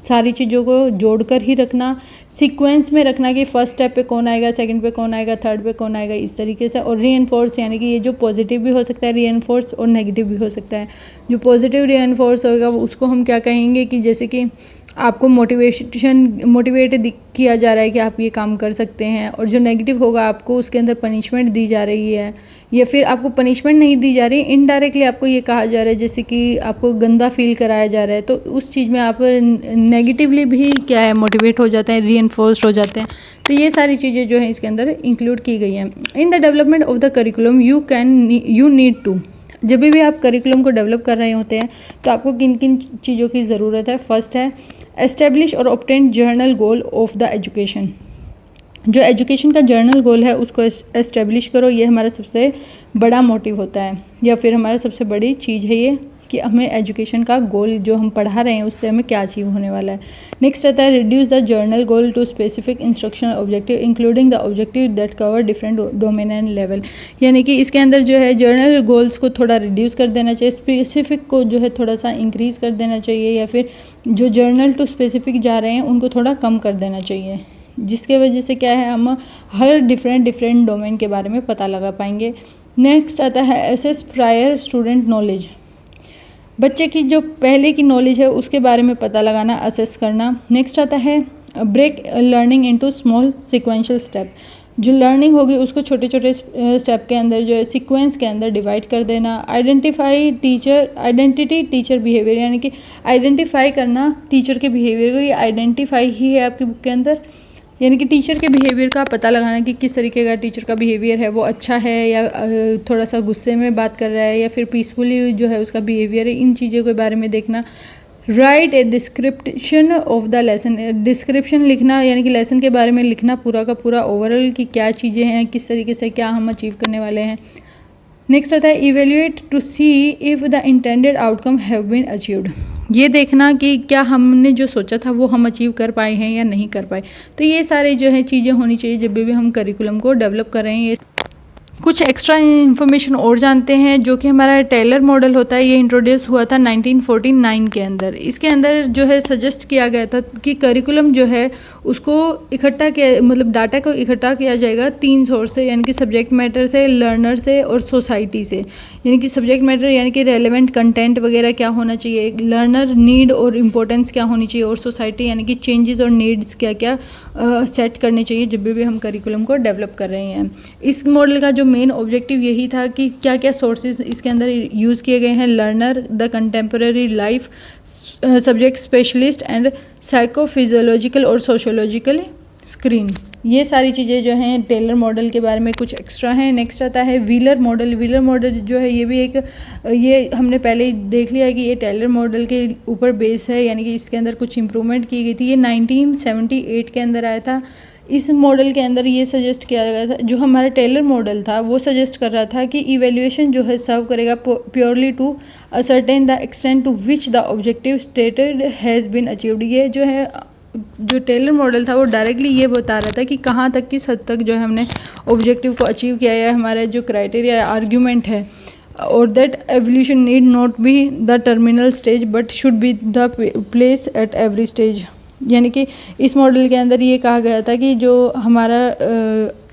सारी चीज़ों को जोड़कर ही रखना, सीक्वेंस में रखना कि फर्स्ट स्टेप पे कौन आएगा, सेकंड पे कौन आएगा, थर्ड पे कौन आएगा, इस तरीके से। और रीएनफोर्स, यानी कि ये जो पॉजिटिव भी हो सकता है रीएनफोर्स और नेगेटिव भी हो सकता है। जो पॉजिटिव रीएनफोर्स होगा वो उसको हम क्या कहेंगे कि जैसे कि आपको मोटिवेट किया जा रहा है कि आप ये काम कर सकते हैं, और जो नेगेटिव होगा आपको उसके अंदर पनिशमेंट दी जा रही है, या फिर आपको पनिशमेंट नहीं दी जा रही, इनडायरेक्टली आपको ये कहा जा रहा है जैसे कि आपको गंदा फील कराया जा रहा है, तो उस चीज़ में आप नेगेटिवली भी क्या है मोटिवेट हो जाते हैं, रीइंफोर्स्ड हो जाते हैं। तो ये सारी चीज़ें जो हैं इसके अंदर इंक्लूड की गई हैं। In the development of the curriculum you need to, जब भी आप करिकुलम को डेवलप कर रहे होते हैं तो आपको किन किन चीज़ों की ज़रूरत है। फर्स्ट है एस्टेब्लिश और obtain journal goal of the education. जो एजुकेशन का जर्नल गोल है उसको एस्टेब्लिश करो, ये हमारा सबसे बड़ा मोटिव होता है, या फिर हमारा सबसे बड़ी चीज़ है ये कि हमें एजुकेशन का गोल जो हम पढ़ा रहे हैं उससे हमें क्या अचीव होने वाला है। नेक्स्ट आता है reduce the general goal to specific instructional objective including the objective that cover different domain and level. यानी कि इसके अंदर जो है जर्नल गोल्स को थोड़ा रिड्यूस कर देना चाहिए, स्पेसिफिक को जो है थोड़ा सा इंक्रीज कर देना चाहिए, या फिर जो जर्नल टू स्पेसिफिक जा रहे हैं उनको थोड़ा कम कर देना चाहिए, जिसके वजह से क्या है हम हर डिफरेंट डोमेन के बारे में पता लगा पाएंगे। नेक्स्ट आता है एसेस प्रायर स्टूडेंट नॉलेज। बच्चे की जो पहले की नॉलेज है उसके बारे में पता लगाना, असेस करना। नेक्स्ट आता है break learning into small sequential step. जो लर्निंग होगी उसको छोटे छोटे स्टेप के अंदर जो है सीक्वेंस के अंदर डिवाइड कर देना। आइडेंटिटी टीचर बिहेवियर, यानी कि आइडेंटिफाई करना टीचर के बिहेवियर को। ये आइडेंटिफाई ही है आपकी बुक के अंदर, यानी कि टीचर के बिहेवियर का पता लगाना कि किस तरीके का टीचर का बिहेवियर है, वो अच्छा है या थोड़ा सा गुस्से में बात कर रहा है, या फिर पीसफुली जो है उसका बिहेवियर है। इन चीज़ों के बारे में देखना। Right a description of the lesson, description लिखना यानी कि लेसन के बारे में लिखना पूरा का पूरा ओवरऑल कि क्या चीज़ें हैं, किस तरीके से क्या हम अचीव करने वाले हैं। नेक्स्ट आता है evaluate to see if the intended outcome have been achieved. ये देखना कि क्या हमने जो सोचा था वो हम अचीव कर पाए हैं या नहीं कर पाए। तो ये सारे जो है चीज़ें होनी चाहिए जब भी हम करिकुलम को डेवलप कर रहे हैं। ये कुछ एक्स्ट्रा इन्फॉर्मेशन और जानते हैं जो कि हमारा टेलर मॉडल होता है। ये इंट्रोड्यूस हुआ था 1949 के अंदर। इसके अंदर जो है सजेस्ट किया गया था कि करिकुलम जो है उसको इकट्ठा किया, मतलब डाटा को इकट्ठा किया जाएगा 3 सोर्स से, यानी कि सब्जेक्ट मैटर से, लर्नर से और सोसाइटी से। यानी कि सब्जेक्ट मैटर यानी कि रेलेवेंट कंटेंट वगैरह क्या होना चाहिए, लर्नर नीड और इम्पोर्टेंस क्या होनी चाहिए, और सोसाइटी यानी कि चेंजेस और नीड्स क्या क्या सेट करने चाहिए जब भी हम करिकुलम को डेवलप कर रहे हैं। इस मॉडल का जो मेन ऑब्जेक्टिव यही था कि क्या क्या सोर्सेज इसके अंदर यूज़ किए गए हैं। Learner, the contemporary life, subject specialist and psychophysiological और सोशोलॉजिकल स्क्रीन। ये सारी चीज़ें जो हैं टेलर मॉडल के बारे में कुछ एक्स्ट्रा हैं। नेक्स्ट आता है व्हीलर मॉडल। व्हीलर मॉडल जो है ये भी एक, ये हमने पहले ही देख लिया है कि ये टेलर मॉडल के ऊपर बेस है, यानी कि इसके अंदर कुछ इंप्रूवमेंट की गई थी। ये 1978 के अंदर आया था। इस मॉडल के अंदर ये सजेस्ट किया गया था, जो हमारा टेलर मॉडल था वो सजेस्ट कर रहा था कि इवैल्यूएशन जो है सर्व करेगा purely to ascertain the extent to which the objective stated has been achieved. ये जो है जो टेलर मॉडल था वो डायरेक्टली ये बता रहा था कि कहाँ तक, किस हद तक जो है हमने ऑब्जेक्टिव को अचीव किया है। हमारा जो क्राइटेरिया आर्ग्यूमेंट है, और that evolution need not be the terminal stage but should be the place at every stage. यानी कि इस मॉडल के अंदर ये कहा गया था कि जो हमारा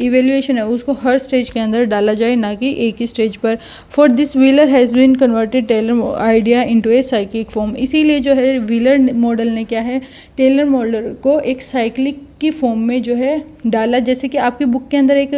इवेल्यूएशन है उसको हर स्टेज के अंदर डाला जाए, ना कि एक ही स्टेज पर। For this Wheeler has been converted Taylor idea into a cyclic form. इसीलिए जो है व्हीलर मॉडल ने क्या है, टेलर मॉडल को एक साइक्लिक की फॉर्म में जो है डाला। जैसे कि आपकी बुक के अंदर एक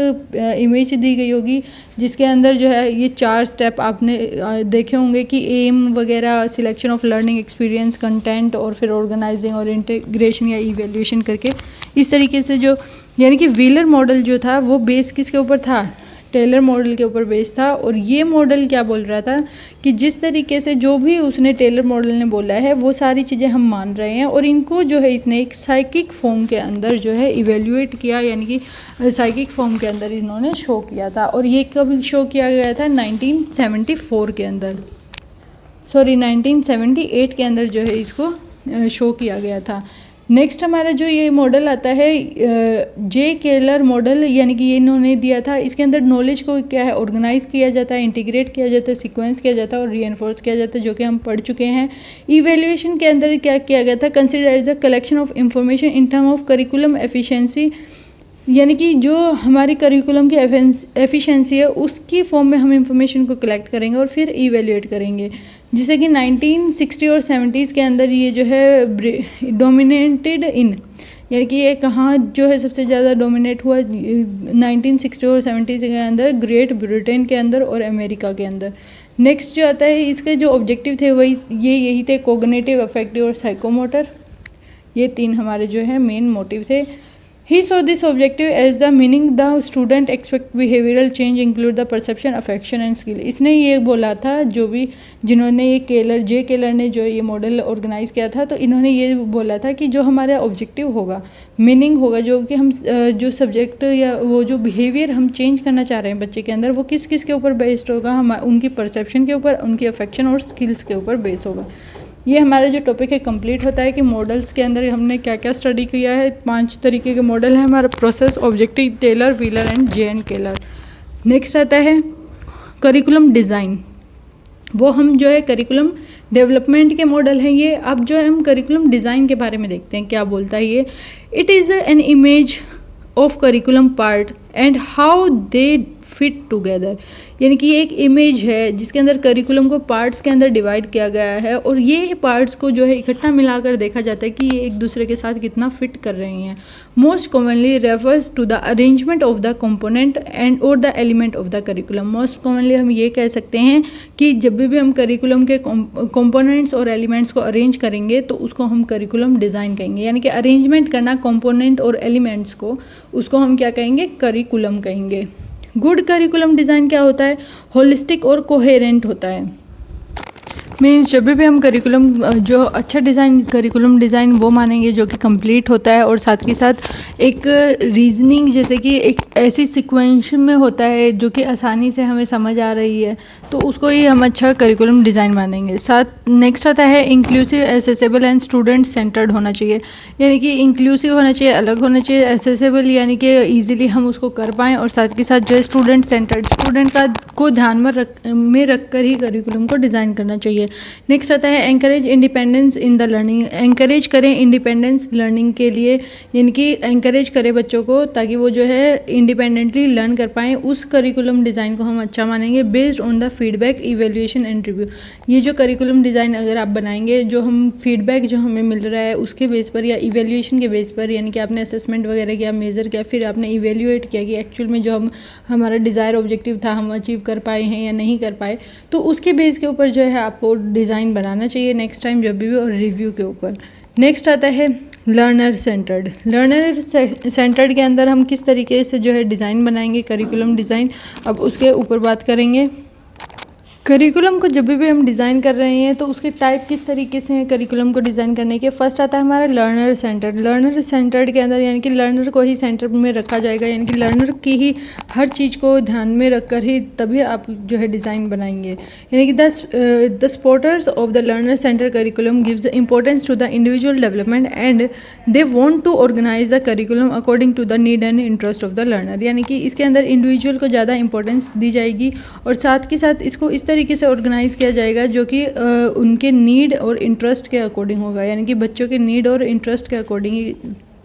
इमेज दी गई होगी जिसके अंदर जो है ये 4 स्टेप आपने देखे होंगे कि एम वगैरह, selection of learning experience, content, और फिर ऑर्गेनाइजिंग और इंटीग्रेशन या इवेल्यूएशन करके। इस तरीके से जो, यानी कि व्हीलर मॉडल जो था वो बेस किसके ऊपर था, टेलर मॉडल के ऊपर बेस था। और ये मॉडल क्या बोल रहा था कि जिस तरीके से जो भी उसने टेलर मॉडल ने बोला है वो सारी चीज़ें हम मान रहे हैं, और इनको जो है इसने एक साइकिक फॉर्म के अंदर जो है इवेल्युएट किया, यानी कि साइकिक फॉर्म के अंदर इन्होंने शो किया था। और ये कब शो किया गया था, 1974 के अंदर, 1978 के अंदर जो है इसको शो किया गया था। नेक्स्ट हमारा जो ये मॉडल आता है जे केलर मॉडल, यानी कि ये इन्होंने दिया था। इसके अंदर नॉलेज को क्या है ऑर्गेनाइज किया जाता है, इंटीग्रेट किया जाता है, सीक्वेंस किया जाता है और रीएनफोर्स किया जाता है, जो कि हम पढ़ चुके हैं। इवेल्यूएशन के अंदर क्या किया गया था, consider as the collection of information in term of curriculum efficiency, यानी कि जो हमारी करिकुलम की एफिशिएंसी है उसकी फॉर्म में हम इंफॉर्मेशन को कलेक्ट करेंगे और फिर इवेल्यूएट करेंगे। जिसे कि 1960 और 70s के अंदर ये जो है डोमिनेटेड इन, यानी कि ये कहाँ जो है सबसे ज़्यादा डोमिनेट हुआ 1960 और 70s के अंदर, ग्रेट ब्रिटेन के अंदर और अमेरिका के अंदर। नेक्स्ट जो आता है इसके जो ऑब्जेक्टिव थे वही यही थे, कोग्निटिव, अफेक्टिव और साइकोमोटर। ये 3 हमारे जो है मेन मोटिव थे। He saw this objective as the meaning the student expect behavioral change include the perception, affection and skill। इसने ये बोला था, जो भी जिन्होंने ये केलर ने जो ये मॉडल ऑर्गेनाइज किया था, तो इन्होंने ये बोला था कि जो हमारा ऑब्जेक्टिव होगा, मीनिंग होगा, जो कि हम जो सब्जेक्ट या वो जो बिहेवियर हम चेंज करना चाह रहे हैं बच्चे के अंदर, वो किस किस के ऊपर बेस्ड होगा, हम उनकी परसेप्शन के ऊपर, उनकी अफेक्शन और स्किल्स के ऊपर बेस होगा। ये हमारा जो टॉपिक है कंप्लीट होता है कि मॉडल्स के अंदर हमने क्या क्या स्टडी किया है। 5 तरीके के मॉडल है हमारा, process, objective, Taylor, Wheeler and J N. Keller. Next आता है करिकुलम डिज़ाइन। वो हम जो है करिकुलम डेवलपमेंट के मॉडल हैं ये। अब जो है हम करिकुलम डिज़ाइन के बारे में देखते हैं क्या बोलता है ये। It is an image of curriculum part and how they fit together, यानी कि ये एक इमेज है जिसके अंदर करिकुलम को पार्ट्स के अंदर डिवाइड किया गया है और ये पार्ट्स को जो है इकट्ठा मिलाकर देखा जाता है कि ये एक दूसरे के साथ कितना फिट कर रहे हैं। Most commonly refers to the arrangement of the component and और the element of the curriculum. Most commonly हम ये कह सकते हैं कि जब भी हम करिकुलम के कंपोनेंट्स और एलिमेंट्स को अरेंज करेंगे तो उसको हम करिकुलम डिज़ाइन कहेंगे, यानी कि अरेंजमेंट करना कंपोनेंट और एलिमेंट्स को, उसको हम क्या कहेंगे, करिकुलम कहेंगे। गुड करिकुलम डिज़ाइन क्या होता है, होलिस्टिक और कोहेरेंट होता है। मीन्स जब भी हम करिकुलम जो अच्छा डिज़ाइन, करिकुलम डिज़ाइन वो मानेंगे जो कि कंप्लीट होता है और साथ के साथ एक रीजनिंग, जैसे कि एक ऐसी सिक्वेंस में होता है जो कि आसानी से हमें समझ आ रही है, तो उसको ही हम अच्छा करिकुलम डिज़ाइन मानेंगे। साथ नेक्स्ट आता है inclusive, accessible and student centred होना चाहिए, यानी कि इंक्लूसिव होना चाहिए, अलग होना चाहिए, एसेसेबल यानी कि ईजिली हम उसको कर पाएँ, और साथ के साथ जो है स्टूडेंट सेंटर्ड, स्टूडेंट का को ध्यान में रख कर ही करिकुलम को डिज़ाइन करना चाहिए। नेक्स्ट आता है encourage independence in the learning. Encourage करें इंडिपेंडेंस लर्निंग के लिए, यानी कि एंकरेज करें बच्चों को ताकि वो जो है इंडिपेंडेंटली लर्न कर पाएँ। उस करिकुलम डिज़ाइन को हम अच्छा मानेंगे। Based on the feedback, evaluation and review. ये जो करिकुलम डिज़ाइन अगर आप बनाएंगे, जो हम फीडबैक जो हमें मिल रहा है उसके बेस पर या इवेल्यूएशन के बेस पर, यानी कि आपने असेसमेंट वगैरह किया, मेज़र किया, फिर आपने इवेल्यूएट किया कि एक्चुअल में जो हमारा डिज़ायर ऑब्जेक्टिव था हम अचीव कर पाए हैं या नहीं कर पाए, तो उसके बेस के ऊपर जो है आपको डिज़ाइन बनाना चाहिए नेक्स्ट टाइम जब भी, और रिव्यू के ऊपर। नेक्स्ट आता है लर्नर सेंटर्ड। लर्नर सेंटर्ड के अंदर हम किस तरीके से जो है डिज़ाइन बनाएंगे, करिकुलम डिज़ाइन, अब उसके ऊपर बात करेंगे। करिकुलम को जब भी हम डिज़ाइन कर रहे हैं तो उसके टाइप किस तरीके से हैं करिकुलम को डिज़ाइन करने के। फर्स्ट आता है हमारा लर्नर सेंटर्ड। लर्नर सेंटर्ड के अंदर यानी कि लर्नर को ही सेंटर में रखा जाएगा, यानी कि लर्नर की ही हर चीज़ को ध्यान में रखकर ही तभी आप जो है डिज़ाइन बनाएंगे। यानी कि the supporters of the learner centre curriculum gives importance to the individual development and they want to organise the curriculum according to the need and interest of the learner. यानी कि इसके अंदर इंडिविजुअल को ज़्यादा importance दी जाएगी और साथ के साथ इसको इस तरीके से ऑर्गेनाइज किया जाएगा जो कि उनके नीड और इंटरेस्ट के अकॉर्डिंग होगा, यानी कि बच्चों के नीड और इंटरेस्ट के अकॉर्डिंग ही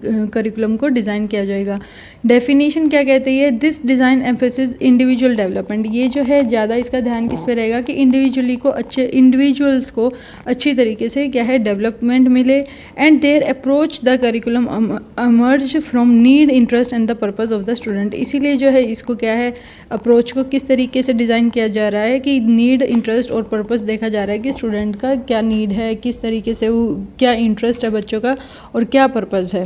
करिकुलम को डिज़ाइन किया जाएगा। डेफिनेशन क्या कहती है, this design emphasis individual development. ये जो है ज़्यादा इसका ध्यान किस पे रहेगा कि इंडिविजुअल्स को अच्छी तरीके से क्या है डेवलपमेंट मिले and there approach the curriculum emerged from need, interest and the purpose of the student. इसीलिए जो है इसको क्या है अप्रोच को किस तरीके से डिज़ाइन किया जा रहा है कि नीड, इंटरेस्ट और पर्पस देखा जा रहा है कि स्टूडेंट का क्या नीड है, किस तरीके से वो क्या इंटरेस्ट है बच्चों का और क्या पर्पस है।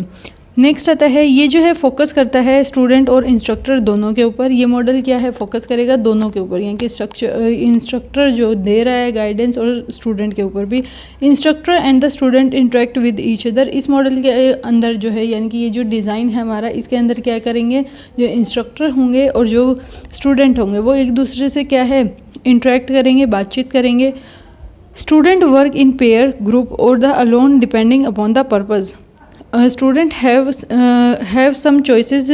नेक्स्ट आता है ये जो है फोकस करता है स्टूडेंट और इंस्ट्रक्टर दोनों के ऊपर। ये मॉडल क्या है, फोकस करेगा दोनों के ऊपर, यानी कि इंस्ट्रक्टर जो दे रहा है गाइडेंस और स्टूडेंट के ऊपर भी। Instructor and the student interact with each other. इस मॉडल के अंदर जो है यानी कि ये जो डिज़ाइन है हमारा, इसके अंदर क्या करेंगे, जो इंस्ट्रक्टर होंगे और जो स्टूडेंट होंगे वो एक दूसरे से क्या है इंटरेक्ट करेंगे, बातचीत करेंगे। Student work in pair, group और the alone depending upon the purpose. Student have some choices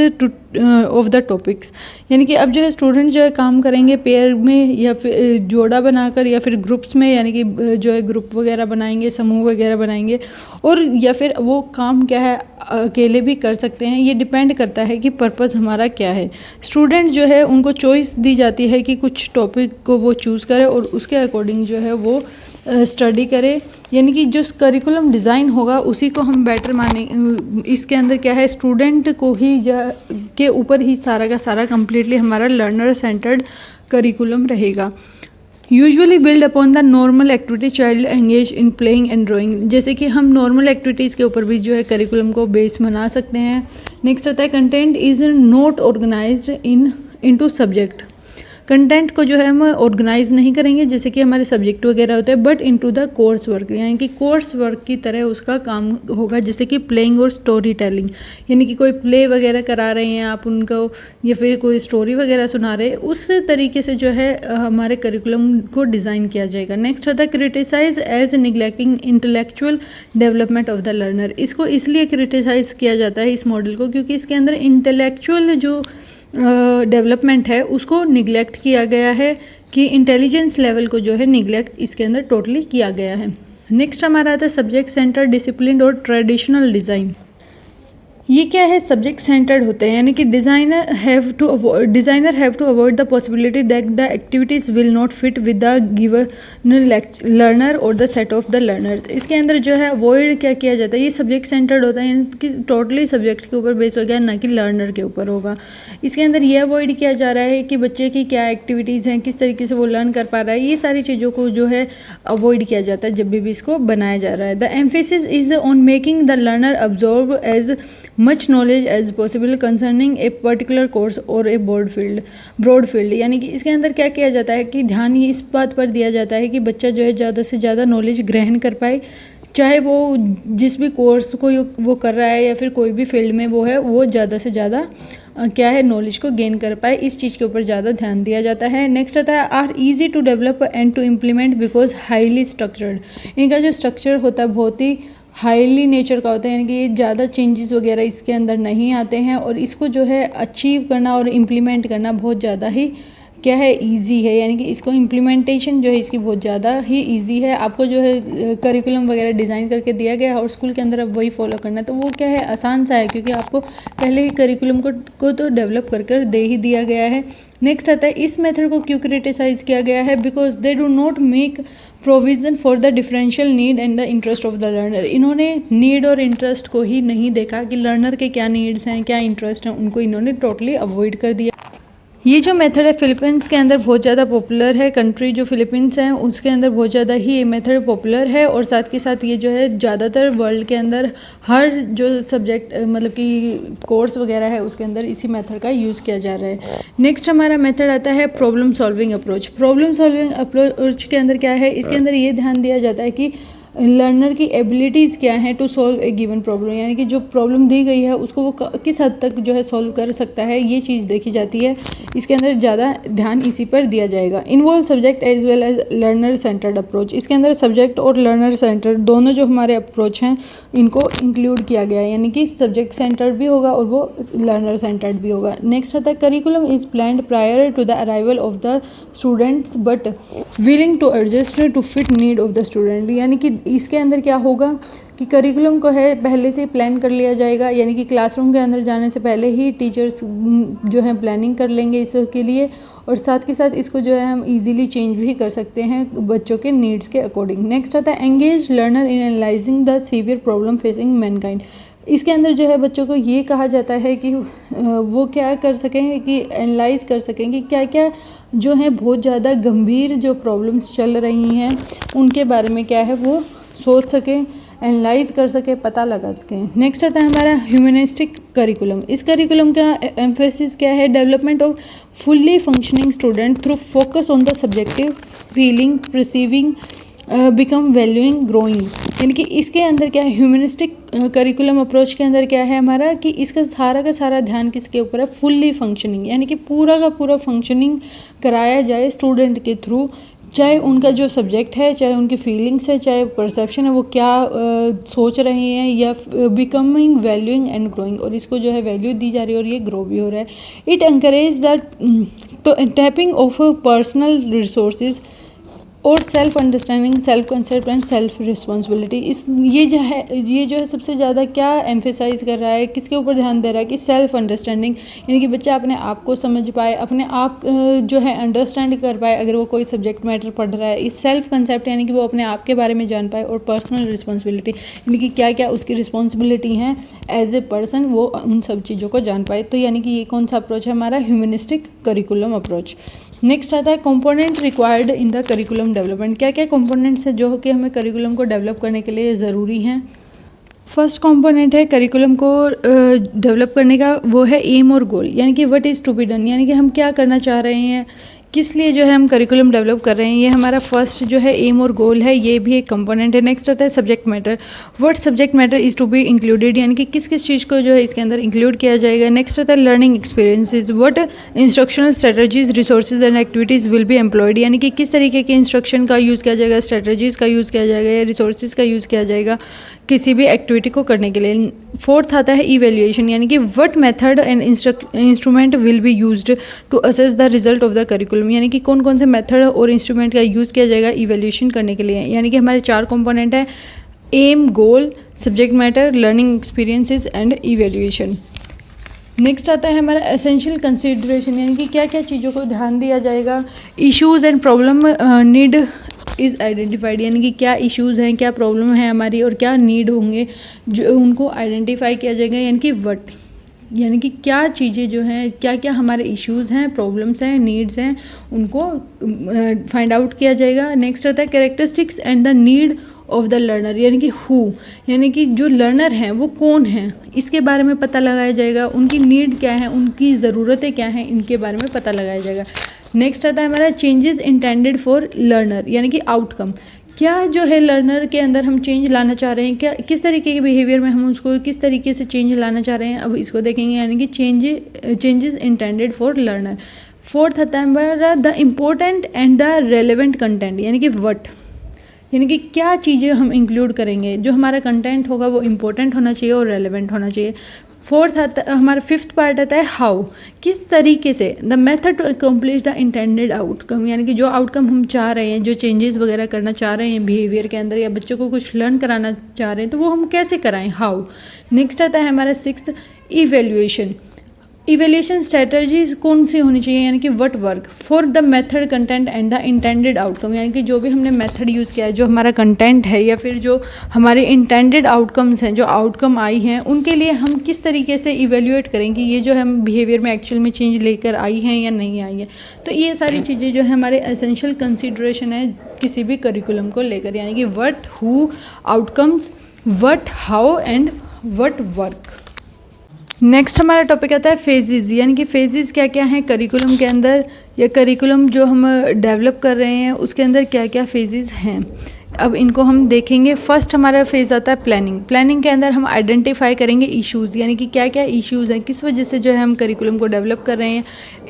of the topics, यानी कि अब जो है स्टूडेंट जो है काम करेंगे पेयर में या फिर जोड़ा बनाकर या फिर ग्रुप्स में, यानी कि जो है ग्रुप वगैरह बनाएंगे, समूह वगैरह बनाएंगे, और या फिर वो काम क्या है अकेले भी कर सकते हैं। ये डिपेंड करता है कि पर्पस हमारा क्या है। स्टूडेंट जो है उनको चॉइस दी जाती है कि कुछ टॉपिक को वो चूज़ करे और उसके अकॉर्डिंग जो है वो स्टडी करे, यानी कि जो करिकुलम डिज़ाइन होगा उसी को हम बेटर माने। इसके अंदर क्या है, स्टूडेंट को ही के ऊपर ही सारा का सारा कम्प्लीटली हमारा लर्नर सेंटर्ड करिकुलम रहेगा। Usually build upon the normal activity child engage in playing and drawing, जैसे कि हम नॉर्मल एक्टिविटीज़ के ऊपर भी जो है करिकुलम को बेस बना सकते हैं। नेक्स्ट आता है content is not organised into subject. Content को जो है हम ऑर्गेनाइज नहीं करेंगे जैसे कि हमारे सब्जेक्ट वगैरह होते हैं, but into the course work, यानी कि कोर्स वर्क की तरह उसका काम होगा, जैसे कि प्लेइंग और स्टोरी टेलिंग, यानी कि कोई प्ले वगैरह करा रहे हैं आप उनको या फिर कोई स्टोरी वगैरह सुना रहे हैं, उस तरीके से जो है हमारे करिकुलम को डिज़ाइन किया जाएगा। नेक्स्ट आता है criticise as neglecting intellectual development of the learner. इसको इसलिए क्रिटिसाइज किया जाता है इस मॉडल को क्योंकि इसके अंदर इंटेलेक्चुअल जो डेवलपमेंट है उसको निगलेक्ट किया गया है, कि इंटेलिजेंस लेवल को जो है निगलेक्ट इसके अंदर टोटली किया गया है। नेक्स्ट हमारा आता है सब्जेक्ट सेंटर डिसिप्लिन और ट्रेडिशनल डिज़ाइन। ये क्या है, सब्जेक्ट सेंटर्ड होते हैं, यानी कि designer have to avoid the possibility that the activities will not fit with the given learner और the set of the learner. इसके अंदर जो है अवॉइड क्या किया जाता है, ये सब्जेक्ट सेंटर्ड होता है, यानी कि टोटली सब्जेक्ट के ऊपर बेस हो गया, ना कि लर्नर के ऊपर होगा। इसके अंदर ये अवॉइड किया जा रहा है कि बच्चे की क्या एक्टिविटीज़ हैं, किस तरीके से वो लर्न कर पा रहा है, ये सारी चीज़ों को जो है अवॉइड किया जाता है जब भी इसको बनाया जा रहा है। The emphasis is on making the learner absorb as much knowledge as possible concerning a particular course और ए ब्रॉड फील्ड, यानी कि इसके अंदर क्या किया जाता है कि ध्यान इस बात पर दिया जाता है कि बच्चा जो है ज़्यादा से ज़्यादा नॉलेज ग्रहण कर पाए, चाहे वो जिस भी कोर्स को वो कर रहा है या फिर कोई भी फील्ड में वो है, वो ज़्यादा से ज़्यादा क्या है नॉलेज को गेन कर पाए, इस चीज़ के ऊपर ज़्यादा ध्यान दिया जाता है। नेक्स्ट आता है are easy to develop and to implement because highly structured. इनका जो स्ट्रक्चर होता है बहुत ही हाईली नेचर का होता है, यानी कि ज़्यादा चेंजेस वगैरह इसके अंदर नहीं आते हैं, और इसको जो है अचीव करना और इम्प्लीमेंट करना बहुत ज़्यादा ही क्या है इजी है, यानी कि इसको इम्प्लीमेंटेशन जो है इसकी बहुत ज़्यादा ही इजी है। आपको जो है करिकुलम वगैरह डिज़ाइन करके दिया गया है और स्कूल के अंदर अब वही फॉलो करना है, तो वो क्या है आसान सा है, क्योंकि आपको पहले ही करिकुलम को तो डेवलप कर दे ही दिया गया है। नेक्स्ट आता है इस मेथड को क्यों क्रिटिसाइज़ किया गया है, because they do not make provision for the differential need and the interest of the learner. इन्होंने नीड और इंटरेस्ट को ही नहीं देखा कि लर्नर के क्या नीड्स हैं, क्या इंटरेस्ट हैं, उनको इन्होंने टोटली अवॉइड कर दिया। ये जो मेथड है फिलीपींस के अंदर बहुत ज़्यादा पॉपुलर है, कंट्री जो फिलीपींस हैं उसके अंदर बहुत ज़्यादा ही ये मेथड पॉपुलर है, और साथ के साथ ये जो है ज़्यादातर वर्ल्ड के अंदर हर जो सब्जेक्ट मतलब कि कोर्स वगैरह है उसके अंदर इसी मेथड का यूज़ किया जा रहा है। नेक्स्ट हमारा मेथड आता है problem solving approach. Problem solving approach के अंदर क्या है, इसके अंदर ये ध्यान दिया जाता है कि लर्नर की एबिलिटीज़ क्या हैं to solve a given problem, यानी कि जो प्रॉब्लम दी गई है उसको वो किस हद तक जो है सॉल्व कर सकता है, ये चीज़ देखी जाती है। इसके अंदर ज़्यादा ध्यान इसी पर दिया जाएगा। Involve subject as well as learner centred approach. इसके अंदर सब्जेक्ट और लर्नर सेंटर्ड दोनों जो हमारे अप्रोच हैं इनको इंक्लूड किया गया है, यानी कि सब्जेक्ट सेंटर्ड भी होगा और वो लर्नर सेंटर्ड भी होगा। नेक्स्ट आता है curriculum is planned prior to the arrival of the students but willing to adjust to fit need of the student, यानी कि इसके अंदर क्या होगा कि करिकुलम को है पहले से प्लान कर लिया जाएगा, यानी कि क्लासरूम के अंदर जाने से पहले ही टीचर्स जो है प्लानिंग कर लेंगे इसके लिए, और साथ के साथ इसको जो है हम इजीली चेंज भी कर सकते हैं बच्चों के नीड्स के अकॉर्डिंग। नेक्स्ट आता है engage learner in analysing the severe problem facing Mankind. इसके अंदर जो है बच्चों को ये कहा जाता है कि वो क्या कर सकें कि एनालाइज कर सकें कि क्या क्या जो है बहुत ज़्यादा गंभीर जो प्रॉब्लम्स चल रही हैं उनके बारे में क्या है वो सोच सकें, एनालाइज कर सके, पता लगा सकें। नेक्स्ट आता है हमारा ह्यूमनिस्टिक करिकुलम। इस करिकुलम का एम्फेसिस क्या है, development off fully functioning student through focus on the subjective feeling perceiving become valuing growing, यानी कि इसके अंदर क्या है ह्यूमनिस्टिक करिकुलम अप्रोच के अंदर क्या है हमारा कि इसका सारा का सारा ध्यान किसके ऊपर है, फुल्ली फंक्शनिंग, यानी कि पूरा का पूरा फंक्शनिंग कराया जाए स्टूडेंट के थ्रू, चाहे उनका जो सब्जेक्ट है, चाहे उनकी फीलिंग्स है, चाहे परसेप्शन है, वो क्या सोच रहे हैं, या बिकमिंग, वैल्यूइंग एंड ग्रोइंग, और इसको जो है वैल्यू दी जा रही है और ये ग्रो भी हो रहा है। It encourage the tapping of personal resources और self understanding, self concept and self responsibility. ये जो है सबसे ज़्यादा क्या एम्फेसाइज कर रहा है, किसके ऊपर ध्यान दे रहा है कि सेल्फ अंडरस्टैंडिंग, यानी कि बच्चा अपने आप को समझ पाए, अपने आप जो है अंडरस्टैंड कर पाए अगर वो कोई सब्जेक्ट मैटर पढ़ रहा है। इस सेल्फ कंसेप्ट यानी कि वो अपने आप के बारे में जान पाए, और पर्सनल रिस्पॉन्सिबिलिटी यानी कि क्या क्या उसकी रिस्पॉन्सिबिलिटी हैं एज ए पर्सन, वो उन सब चीज़ों को जान पाए। तो यानी कि ये कौन सा अप्रोच है हमारा, ह्यूमनिस्टिक करिकुलम अप्रोच। नेक्स्ट आता है component required in the curriculum development. क्या क्या कंपोनेंट्स हैं जो कि हमें करिकुलम को डेवलप करने के लिए ज़रूरी हैं। फर्स्ट कंपोनेंट है करिकुलम को डेवलप करने का, वो है एम और गोल, यानी कि what is to be done, यानी कि हम क्या करना चाह रहे हैं, किस लिए जो है हम करिकुलम डेवलप कर रहे हैं। ये हमारा फर्स्ट जो है एम और गोल है, ये भी एक कंपोनेंट है। नेक्स्ट आता है subject matter, what subject matter is to be included, यानी कि किस किस चीज़ को जो है इसके अंदर इंक्लूड किया जाएगा। नेक्स्ट आता है learning experiences, what instructional strategies, resources and activities will be employed, यानी कि किस तरीके के इंस्ट्रक्शन का यूज़ किया जाएगा, स्ट्रेटजीज़ का यूज़ किया जाएगा, या रिसोर्सेज का यूज़ किया जाएगा किसी भी एक्टिविटी को करने के लिए। फोर्थ आता है इवेल्युएशन, यानी कि what method and instrument will be used to assess the result of the curriculum, यानी कि कौन कौन से मेथड और इंस्ट्रूमेंट का यूज़ किया जाएगा इवेल्युएशन करने के लिए। यानी कि हमारे 4 कंपोनेंट है, aim, goal, subject matter, learning experiences and evaluation. Next आता है हमारा एसेंशियल कंसिडरेशन, यानी कि क्या क्या चीज़ों को ध्यान दिया जाएगा। Issues and problem need is identified, यानी कि क्या इश्यूज़ हैं, क्या प्रॉब्लम है हमारी, और क्या नीड होंगे जो उनको आइडेंटिफाई किया जाएगा। यानी कि व्हाट, यानी कि क्या चीज़ें जो हैं, क्या क्या हमारे इश्यूज़ हैं, प्रॉब्लम्स हैं, नीड्स हैं, उनको फाइंड आउट किया जाएगा। नेक्स्ट आता है characteristics and the need of the learner, यानी कि हु, यानी कि जो लर्नर हैं वो कौन हैं, इसके बारे में पता लगाया जाएगा। उनकी नीड क्या है, उनकी ज़रूरतें क्या हैं, इनके बारे में पता लगाया जाएगा। नेक्स्ट आता है हमारा चेंजेस इंटेंडेड फॉर लर्नर, यानी कि आउटकम, क्या जो है लर्नर के अंदर हम चेंज लाना चाह रहे हैं, क्या किस तरीके के बिहेवियर में हम उसको किस तरीके से चेंज लाना चाह रहे हैं, अब इसको देखेंगे। यानी कि changes intended for learner. Fourth आता है हमारा the important and the relevant content, यानी कि व्हाट, यानी कि क्या चीज़ें हम इंक्लूड करेंगे, जो हमारा कंटेंट होगा वो इम्पोर्टेंट होना चाहिए और रेलेवेंट होना चाहिए। फोर्थ आता हमारा फिफ्थ पार्ट आता है हाउ, किस तरीके से, the method to accomplish the intended outcome, यानी कि जो आउटकम हम चाह रहे हैं, जो चेंजेस वगैरह करना चाह रहे हैं बिहेवियर के अंदर, या बच्चों को कुछ लर्न कराना चाह रहे हैं, तो वो हम कैसे कराएं, हाउ। नेक्स्ट आता है हमारा सिक्स्थ इवेल्युएशन, इवेल्यूशन स्ट्रेटजीज कौन सी होनी चाहिए, यानी कि what work for the method content and the intended outcome, यानी कि जो भी हमने मेथड यूज़ किया है, जो हमारा कंटेंट है, या फिर जो हमारे इंटेंडेड आउटकम्स हैं, जो आउटकम आई हैं, उनके लिए हम किस तरीके से इवेल्यूएट करें कि ये जो हम बिहेवियर में एक्चुअल में चेंज लेकर आई हैं या नहीं आई है। तो ये सारी चीज़ें जो है हमारे एसेंशियल कंसिडरेशन है किसी भी करिकुलम को लेकर, यानी कि what, who, outcomes, what, how and what work. Next हमारा टॉपिक आता है फेजेस, यानी कि फेजेस क्या क्या हैं करिकुलम के अंदर, या करिकुलम जो हम डेवलप कर रहे हैं उसके अंदर क्या क्या फेजेस हैं। अब इनको हम देखेंगे। फर्स्ट हमारा फेज़ आता है प्लानिंग। प्लानिंग के अंदर हम आइडेंटिफाई करेंगे इश्यूज़, यानी कि क्या क्या इश्यूज़ हैं, किस वजह से जो है हम करिकुलम को डेवलप कर रहे हैं,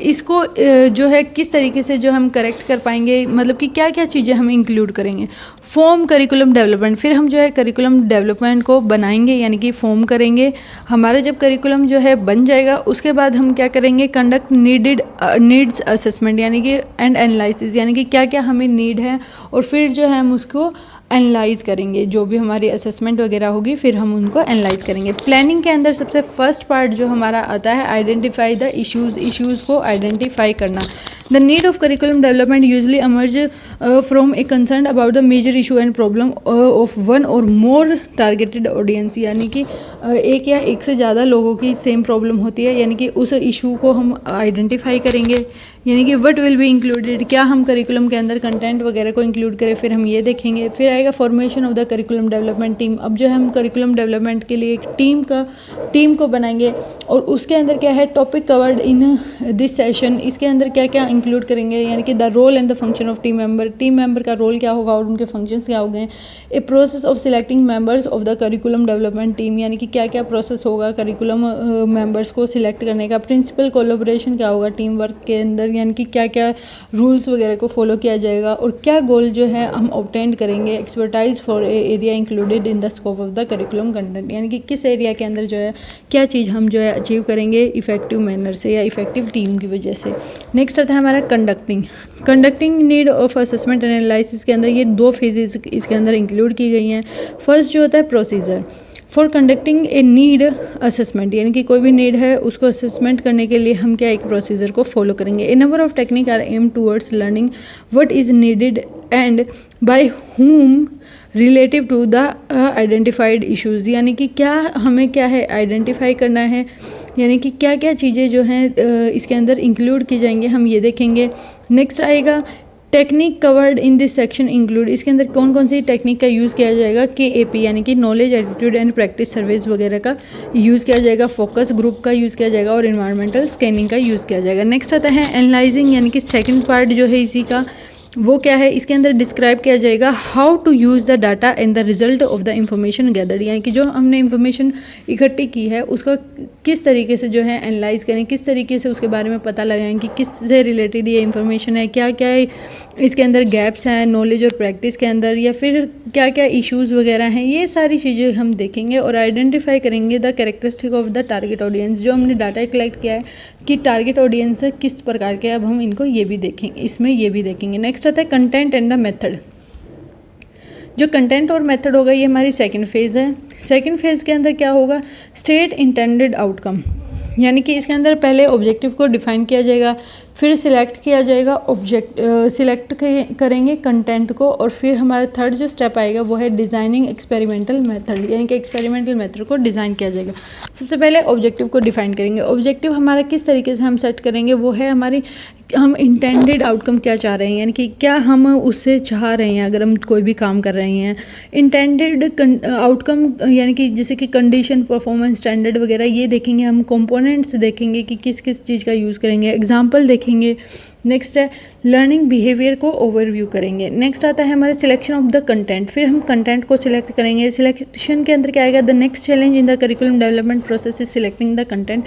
इसको जो है किस तरीके से जो हम करेक्ट कर पाएंगे, मतलब कि क्या क्या चीज़ें हम इंक्लूड करेंगे। फॉर्म करिकुलम डेवलपमेंट, फिर हम जो है करिकुलम डेवलपमेंट को बनाएंगे, यानी कि फॉर्म करेंगे। हमारा जब करिकुलम जो है बन जाएगा उसके बाद हम क्या करेंगे, कंडक्ट नीड्स असेसमेंट, यानी कि एंड एनालिसिस, यानी कि क्या क्या हमें नीड है, और फिर जो है हम उसको एनालाइज करेंगे। जो भी हमारी असेसमेंट वगैरह होगी फिर हम उनको एनालाइज करेंगे। प्लानिंग के अंदर सबसे फर्स्ट पार्ट जो हमारा आता है आइडेंटिफाई द इश्यूज़ को आइडेंटिफाई करना। The need of curriculum development usually emerge from a concern about the major issue and problem of one or more targeted audience, यानी कि एक या एक से ज़्यादा लोगों की सेम प्रॉब्लम होती है, यानी कि उस इशू को हम आइडेंटिफाई करेंगे। यानी कि व्हाट विल बी इंक्लूडेड, क्या हम करिकुलम के अंदर कंटेंट वगैरह को इंक्लूड करें, फिर हम ये देखेंगे। फिर आएगा formation of the curriculum development team. अब जो है हम करिकुलम डेवलपमेंट के लिए एक टीम को बनाएंगे, और उसके अंदर क्या है, topic covered in this session, इसके अंदर क्या क्या इंक्लूड करेंगे, यानी कि the role and the function of team member का रोल क्या होगा और उनके फंक्शंस क्या होंगे। A process of selecting members of the curriculum development team, यानी कि क्या क्या प्रोसेस होगा करिकुलम मेंबर्स को सिलेक्ट करने का। प्रिंसिपल कोलैबोरेशन क्या होगा टीम वर्क के अंदर, यानी कि क्या क्या रूल्स वगैरह को फॉलो किया जाएगा और क्या गोल जो है हम ऑब्टेन करेंगे। Expertise for area included in the scope of the curriculum content, यानी कि किस एरिया के अंदर जो है क्या चीज़ हम जो है अचीव करेंगे इफेक्टिव मैनर से या इफेक्टिव टीम की वजह से। नेक्स्ट आता है हमारा conducting need of assessment and analysis के अंदर ये 2 फेजेस इसके अंदर इंक्लूड की गई हैं। फर्स्ट जो होता है procedure for conducting a need assessment, यानी कि कोई भी नीड है उसको असेसमेंट करने के लिए हम क्या एक प्रोसीजर को फॉलो करेंगे। A number of technique are aim towards learning what is needed and by whom relative to the identified issues, यानी कि क्या हमें क्या है आइडेंटिफाई करना है, यानी कि क्या क्या चीज़ें जो हैं इसके अंदर इंक्लूड की जाएंगे हम ये देखेंगे। नेक्स्ट आएगा technique covered in this section include, इसके अंदर कौन कौन सी टेक्निक का यूज़ किया जाएगा। KAP यानी कि knowledge attitude and practice surveys वगैरह का यूज़ किया जाएगा, फोकस ग्रुप का यूज़ किया जाएगा और इन्वायरमेंटल स्कैनिंग का यूज़ किया जाएगा। नेक्स्ट आता है एनालाइजिंग, यानी कि सेकंड पार्ट जो है इसी का वो क्या है, इसके अंदर डिस्क्राइब किया जाएगा how to use the data and the result of the information gathered, यानी कि जो हमने इंफॉर्मेशन इकट्ठी की है उसका किस तरीके से जो है एनालाइज करें, किस तरीके से उसके बारे में पता लगाएं कि किस से रिलेटेड ये इंफॉर्मेशन है, क्या क्या इसके अंदर गैप्स हैं नॉलेज और प्रैक्टिस के अंदर, या फिर क्या क्या इश्यूज़ वगैरह हैं। ये सारी चीज़ें हम देखेंगे और आइडेंटिफाई करेंगे the characteristic of the target audience, जो हमने डाटा कलेक्ट किया है कि टारगेट ऑडियंस किस प्रकार के, अब हम इनको ये भी देखेंगे, इसमें ये भी देखेंगे। नेक्स्ट आता है कंटेंट एंड द मेथड। जो कंटेंट और मेथड होगा ये हमारी सेकंड फेज़ है। सेकंड फेज़ के अंदर क्या होगा, स्टेट इंटेंडेड आउटकम, यानी कि इसके अंदर पहले ऑब्जेक्टिव को डिफाइन किया जाएगा, फिर सिलेक्ट किया जाएगा सिलेक्ट करेंगे कंटेंट को, और फिर हमारा थर्ड जो स्टेप आएगा वो है डिज़ाइनिंग एक्सपेरिमेंटल मेथड, यानी कि एक्सपेरिमेंटल मेथड को डिज़ाइन किया जाएगा। सबसे पहले ऑब्जेक्टिव को डिफाइन करेंगे। ऑब्जेक्टिव हमारा किस तरीके से हम सेट करेंगे, वो है हमारी हम इंटेंडेड आउटकम क्या चाह रहे हैं, यानी कि क्या हम उससे चाह रहे हैं अगर हम कोई भी काम कर रहे हैं। इंटेंडेड आउटकम यानी कि जैसे कि कंडीशन, परफॉर्मेंस, स्टैंडर्ड वगैरह ये देखेंगे हम। कंपोनेंट्स देखेंगे कि किस किस चीज़ का यूज़ करेंगे, एग्जाम्पल देखेंगे। नेक्स्ट है लर्निंग बिहेवियर को ओवरव्यू करेंगे। नेक्स्ट आता है हमारे सिलेक्शन ऑफ द कंटेंट, फिर हम कंटेंट को सिलेक्ट करेंगे। सिलेक्शन के अंदर क्या आएगा, the next challenge in the curriculum development process is selecting the content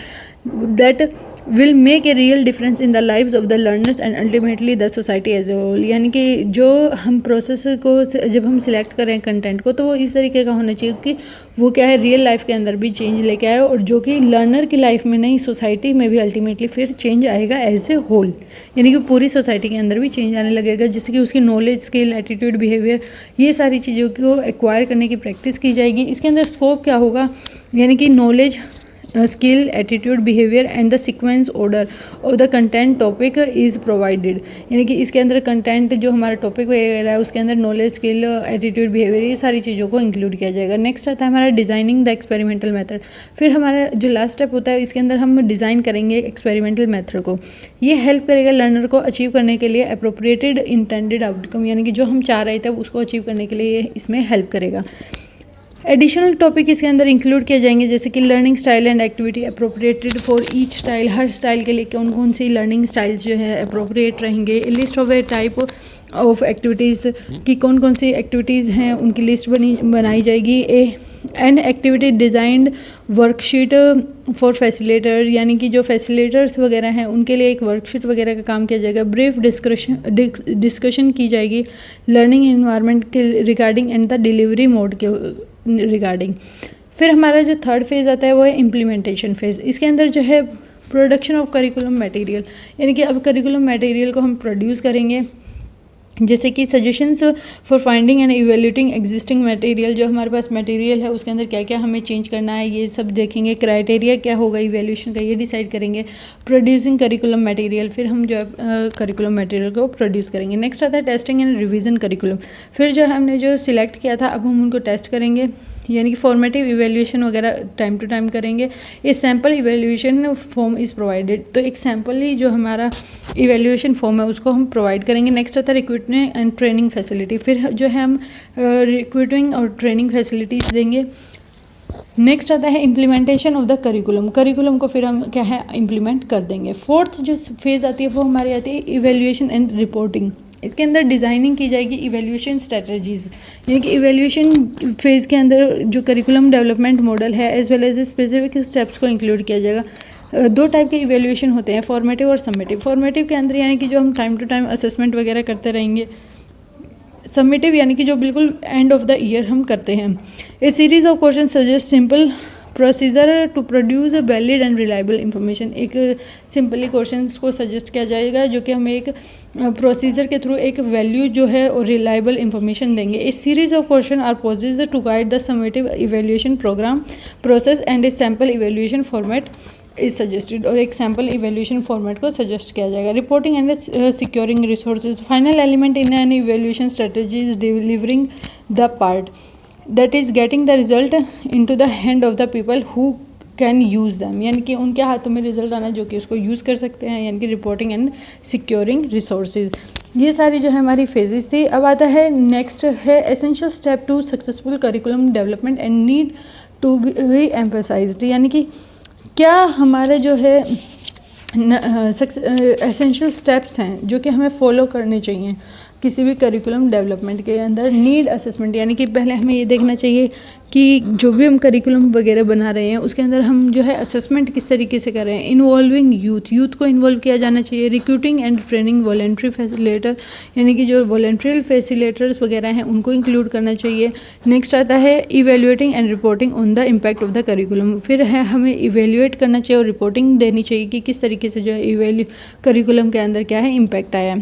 that will make a real difference in the lives of the learners and ultimately the society as a whole, यानी कि जो हम process को जब हम select करें content को तो वो इस तरीके का होना चाहिए कि वो क्या है रियल लाइफ के अंदर भी चेंज लेके आए, और जो कि लर्नर की लाइफ में नहीं सोसाइटी में भी अल्टीमेटली फिर चेंज आएगा एज ए होल, यानी कि पूरी सोसाइटी के अंदर भी चेंज आने लगेगा, जिससे कि उसकी नॉलेज, स्किल, एटीट्यूड, बिहेवियर ये सारी चीज़ों को एक्वायर करने की प्रैक्टिस की जाएगी। इसके अंदर स्कोप क्या होगा, यानी कि knowledge, skill, attitude, behaviour and the sequence order of the content topic is provided, यानी कि इसके अंदर कंटेंट जो हमारा टॉपिक वगैरह है उसके अंदर नॉलेज, स्किल, एटीट्यूड, बिहेवियर ये सारी चीज़ों को इंक्लूड किया जाएगा। नेक्स्ट आता है हमारा डिज़ाइनिंग द एक्सपेरिमेंटल मेथड, फिर हमारा जो लास्ट स्टेप होता है इसके अंदर हम डिज़ाइन करेंगे एक्सपेरिमेंटल मेथड को। ये हेल्प करेगा लर्नर को अचीव करने के लिए अप्रोप्रिएटेड इंटेंडेड आउटकम, यानी कि जो हम चाह रहे थे उसको अचीव करने के लिए इसमें हेल्प करेगा। एडिशनल टॉपिक इसके अंदर इंक्लूड किए जाएंगे जैसे कि learning style and activity appropriated for each style, her style के लिए कौन कौन सी लर्निंग स्टाइल्स जो है अप्रोप्रिएट रहेंगे। List of A type of activities की कौन कौन सी एक्टिविटीज़ हैं उनकी लिस्ट बनाई जाएगी। An activity designed worksheet for facilitator, यानी कि जो फैसिलेटर्स वगैरह हैं उनके लिए एक वर्कशीट वगैरह का काम किया जाएगा। ब्रीफ डिस्कशन की जाएगी लर्निंग एनवायरनमेंट के regarding and the delivery mode के रिगार्डिंग। फिर हमारा जो थर्ड फेज़ आता है वो है इम्प्लीमेंटेशन फेज़। इसके अंदर जो है प्रोडक्शन ऑफ करिकुलम मटेरियल, यानी कि अब करिकुलम मटेरियल को हम प्रोड्यूस करेंगे, जैसे कि suggestions for finding and evaluating existing material, जो हमारे पास मटेरियल है उसके अंदर क्या क्या हमें चेंज करना है ये सब देखेंगे। क्राइटेरिया क्या होगा इवेल्यूशन का ये डिसाइड करेंगे। प्रोड्यूसिंग करिकुलम मटेरियल, फिर हम जो है करिकुलम मटेरियल को प्रोड्यूस करेंगे। नेक्स्ट आता है टेस्टिंग एंड रिवीजन करिकुलम, फिर जो हमने जो सिलेक्ट किया था अब हम उनको टेस्ट करेंगे, यानी कि फॉर्मेटिव इवेल्यूशन वगैरह टाइम टू टाइम करेंगे। ये sample evaluation form is provided, तो एक सैम्पल ही जो हमारा इवेल्यूशन फॉर्म है उसको हम प्रोवाइड करेंगे। नेक्स्ट आता है रिक्रूटमेंट एंड ट्रेनिंग फैसिलिटी, फिर जो है हम रिक्रूटिंग और ट्रेनिंग फैसिलिटीज़ देंगे। नेक्स्ट आता है implementation of the curriculum, curriculum को फिर हम क्या है इम्प्लीमेंट कर देंगे। फोर्थ जो फेज़ आती है वो हमारी आती है इवेल्यूएशन एंड रिपोर्टिंग। इसके अंदर डिज़ाइनिंग की जाएगी इवेल्यूशन स्ट्रेटजीज़, यानी कि इवेल्यूशन फेज़ के अंदर जो करिकुलम डेवलपमेंट मॉडल है as well as specific steps को इंक्लूड किया जाएगा। दो टाइप के इवेल्यूएशन होते हैं, फॉर्मेटिव और समेटिव। फॉर्मेटिव के अंदर यानी कि जो हम टाइम टू टाइम असेसमेंट वगैरह करते रहेंगे। समेटिव यानी कि जो बिल्कुल एंड ऑफ द ईयर हम करते हैं। A series of question suggest simple procedure to produce a valid and reliable information. एक सिंपली क्वेश्चंस को सजेस्ट किया जाएगा जो कि हमें एक प्रोसीजर के थ्रू एक वैल्यू जो है और रिलायबल इंफॉर्मेशन देंगे। A series of question are poses to guide the summative evaluation program process and a sample evaluation format is suggested. और एक सैम्पल इवेल्यूएशन फॉर्मेट को सजेस्ट किया जाएगा। Reporting and securing resources. Final element in an evaluation strategy is delivering the part that is getting the result into the hand of the people who can use them, यानी कि उनके हाथों में result आना जो कि उसको use कर सकते हैं, यानी कि रिपोर्टिंग एंड सिक्योरिंग रिसोर्सेज। ये सारी जो है हमारी फेजेस थी। अब आता है नेक्स्ट है essential step to successful curriculum development and need to be emphasized, यानी कि क्या हमारे जो है एसेंशियल स्टेप्स हैं जो कि हमें फॉलो करने चाहिए किसी भी करिकुलम डेवलपमेंट के अंदर। नीड असेसमेंट, यानी कि पहले हमें ये देखना चाहिए कि जो भी हम करिकुलम वगैरह बना रहे हैं उसके अंदर हम जो है असेसमेंट किस तरीके से कर रहे हैं। इन्वॉल्विंग यूथ को इन्वॉल्व किया जाना चाहिए। Recruiting and training voluntary facilitator, यानी कि जो वॉलेंट्री फैसिलेटर्स वगैरह हैं उनको इंक्लूड करना चाहिए। नेक्स्ट आता है evaluating and reporting on the impact of the curriculum. फिर है हमें इवेल्युएट करना चाहिए और रिपोर्टिंग देनी चाहिए कि किस तरीके से जो है करिकुलम के अंदर क्या है इम्पैक्ट आया।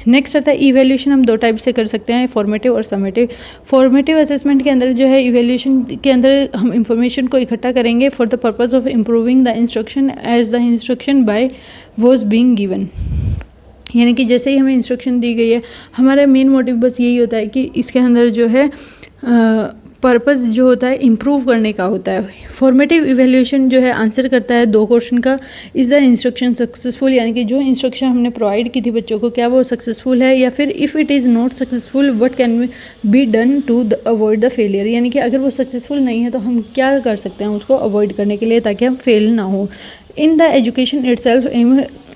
नेक्स्ट आता है इवेल्यूशन। हम दो टाइप से कर सकते हैं, फॉर्मेटिव और समेटिव। फॉर्मेटिव असेसमेंट के अंदर जो है इवेल्यूशन के अंदर हम इंफॉर्मेशन को इकट्ठा करेंगे for the purpose of improving the instruction as the instruction by was being given, यानी कि जैसे ही हमें इंस्ट्रक्शन दी गई है हमारा मेन मोटिव बस यही होता है कि इसके अंदर जो है पर्पस जो होता है इम्प्रूव करने का होता है। फॉर्मेटिव इवेल्यूशन जो है आंसर करता है दो क्वेश्चन का, इज़ द इंस्ट्रक्शन सक्सेसफुल, यानी कि जो इंस्ट्रक्शन हमने प्रोवाइड की थी बच्चों को क्या वो सक्सेसफुल है, या फिर if it is not successful what can be done to avoid the failure, यानी कि अगर वो सक्सेसफुल नहीं है तो हम क्या कर सकते हैं उसको अवॉइड करने के लिए ताकि हम फेल ना हो। In the education itself aim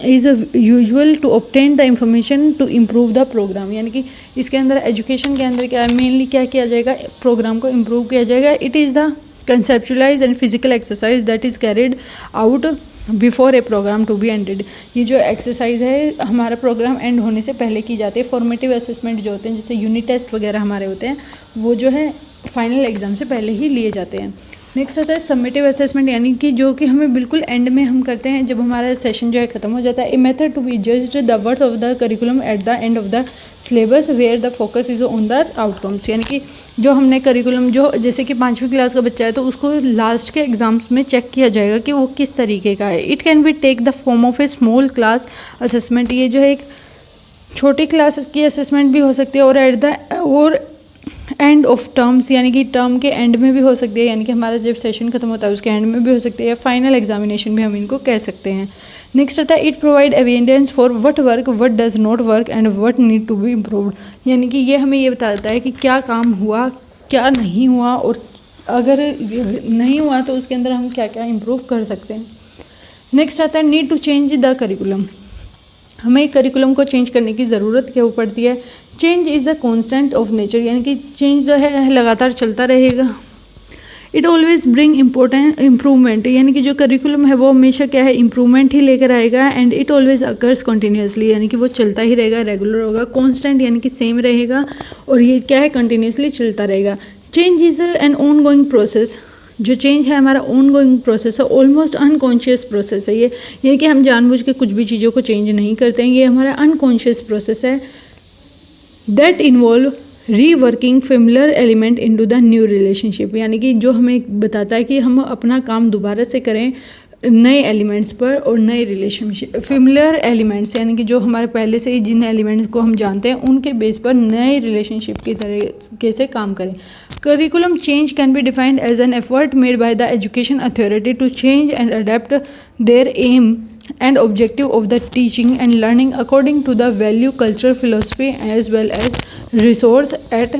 is usual to obtain the information to improve the program, यानी कि इसके अंदर एजुकेशन के अंदर क्या है मेनली क्या किया जाएगा, प्रोग्राम को इम्प्रूव किया जाएगा। It is the conceptualize and physical exercise that is carried out before a programme to be ended. ये जो एक्सरसाइज है हमारा प्रोग्राम एंड होने से पहले की जाती है। फॉर्मेटिव असेसमेंट जो होते हैं जैसे यूनिट टेस्ट वगैरह हमारे होते हैं वो जो है फाइनल एग्जाम से पहले ही लिए जाते हैं। नेक्स्ट आता है समेटिव असेसमेंट, यानी कि जो कि हमें बिल्कुल एंड में हम करते हैं जब हमारा सेशन जो है खत्म हो जाता है। A method to be judged the worth of the curriculum at the end of the syllabus where the focus is on the outcomes, यानी कि जो हमने करिकुलम जो जैसे कि 5वीं क्लास का बच्चा है तो उसको लास्ट के एग्जाम्स में चेक किया जाएगा कि वो किस तरीके का है। It can be take the form of a small class assessment, ये जो है एक छोटी क्लास की असेसमेंट भी हो सकती है और एट द और एंड ऑफ टर्म्स, यानी कि टर्म के एंड में भी हो सकती है, यानी कि हमारा जब सेशन खत्म होता है उसके एंड में भी हो सकती है। फाइनल एग्जामिनेशन भी हम इनको कह सकते हैं। नेक्स्ट आता है it provide evidence for what work what does not work and what need to be improved, यानी कि ये हमें ये बताता है कि क्या काम हुआ क्या नहीं हुआ और अगर नहीं हुआ तो उसके अंदर हम क्या क्या इम्प्रूव कर सकते हैं। नेक्स्ट आता है need to change the curriculum, हमें करिकुलम को चेंज करने की ज़रूरत क्यों पड़ती है। Change is the constant of nature, यानी कि चेंज जो है लगातार चलता रहेगा। इट ऑलवेज ब्रिंग इम्प्रूवमेंट, यानी कि जो करिकुलम है वो हमेशा क्या है इम्प्रूवमेंट ही लेकर आएगा। And it always occurs continuously, यानी कि वो चलता ही रहेगा, रेगुलर होगा। कॉन्स्टेंट यानी कि सेम रहेगा और ये क्या है कंटिन्यूसली चलता रहेगा। Change is an on going process, जो चेंज है हमारा ऑन गोइंग प्रोसेस है, ऑलमोस्ट अनकॉन्शियस प्रोसेस है ये कि हम जानबूझ के कुछ भी चीज़ों को चेंज नहीं करते हैं, ये हमारा अनकॉन्शियस प्रोसेस है। That involve reworking familiar element into the new relationship, यानी कि जो हमें बताता है कि हम अपना काम दोबारा से करें नए एलिमेंट्स पर और नए रिलेशनशिप। फेमिलियर एलिमेंट्स यानी कि जो हमारे पहले से ही जिन एलिमेंट्स को हम जानते हैं उनके बेस पर नए रिलेशनशिप की तरीके से काम करें। Curriculum change can be defined as an effort made by the education authority to change and adapt their aim and objective of the teaching and learning according to the value cultural philosophy as well as resource at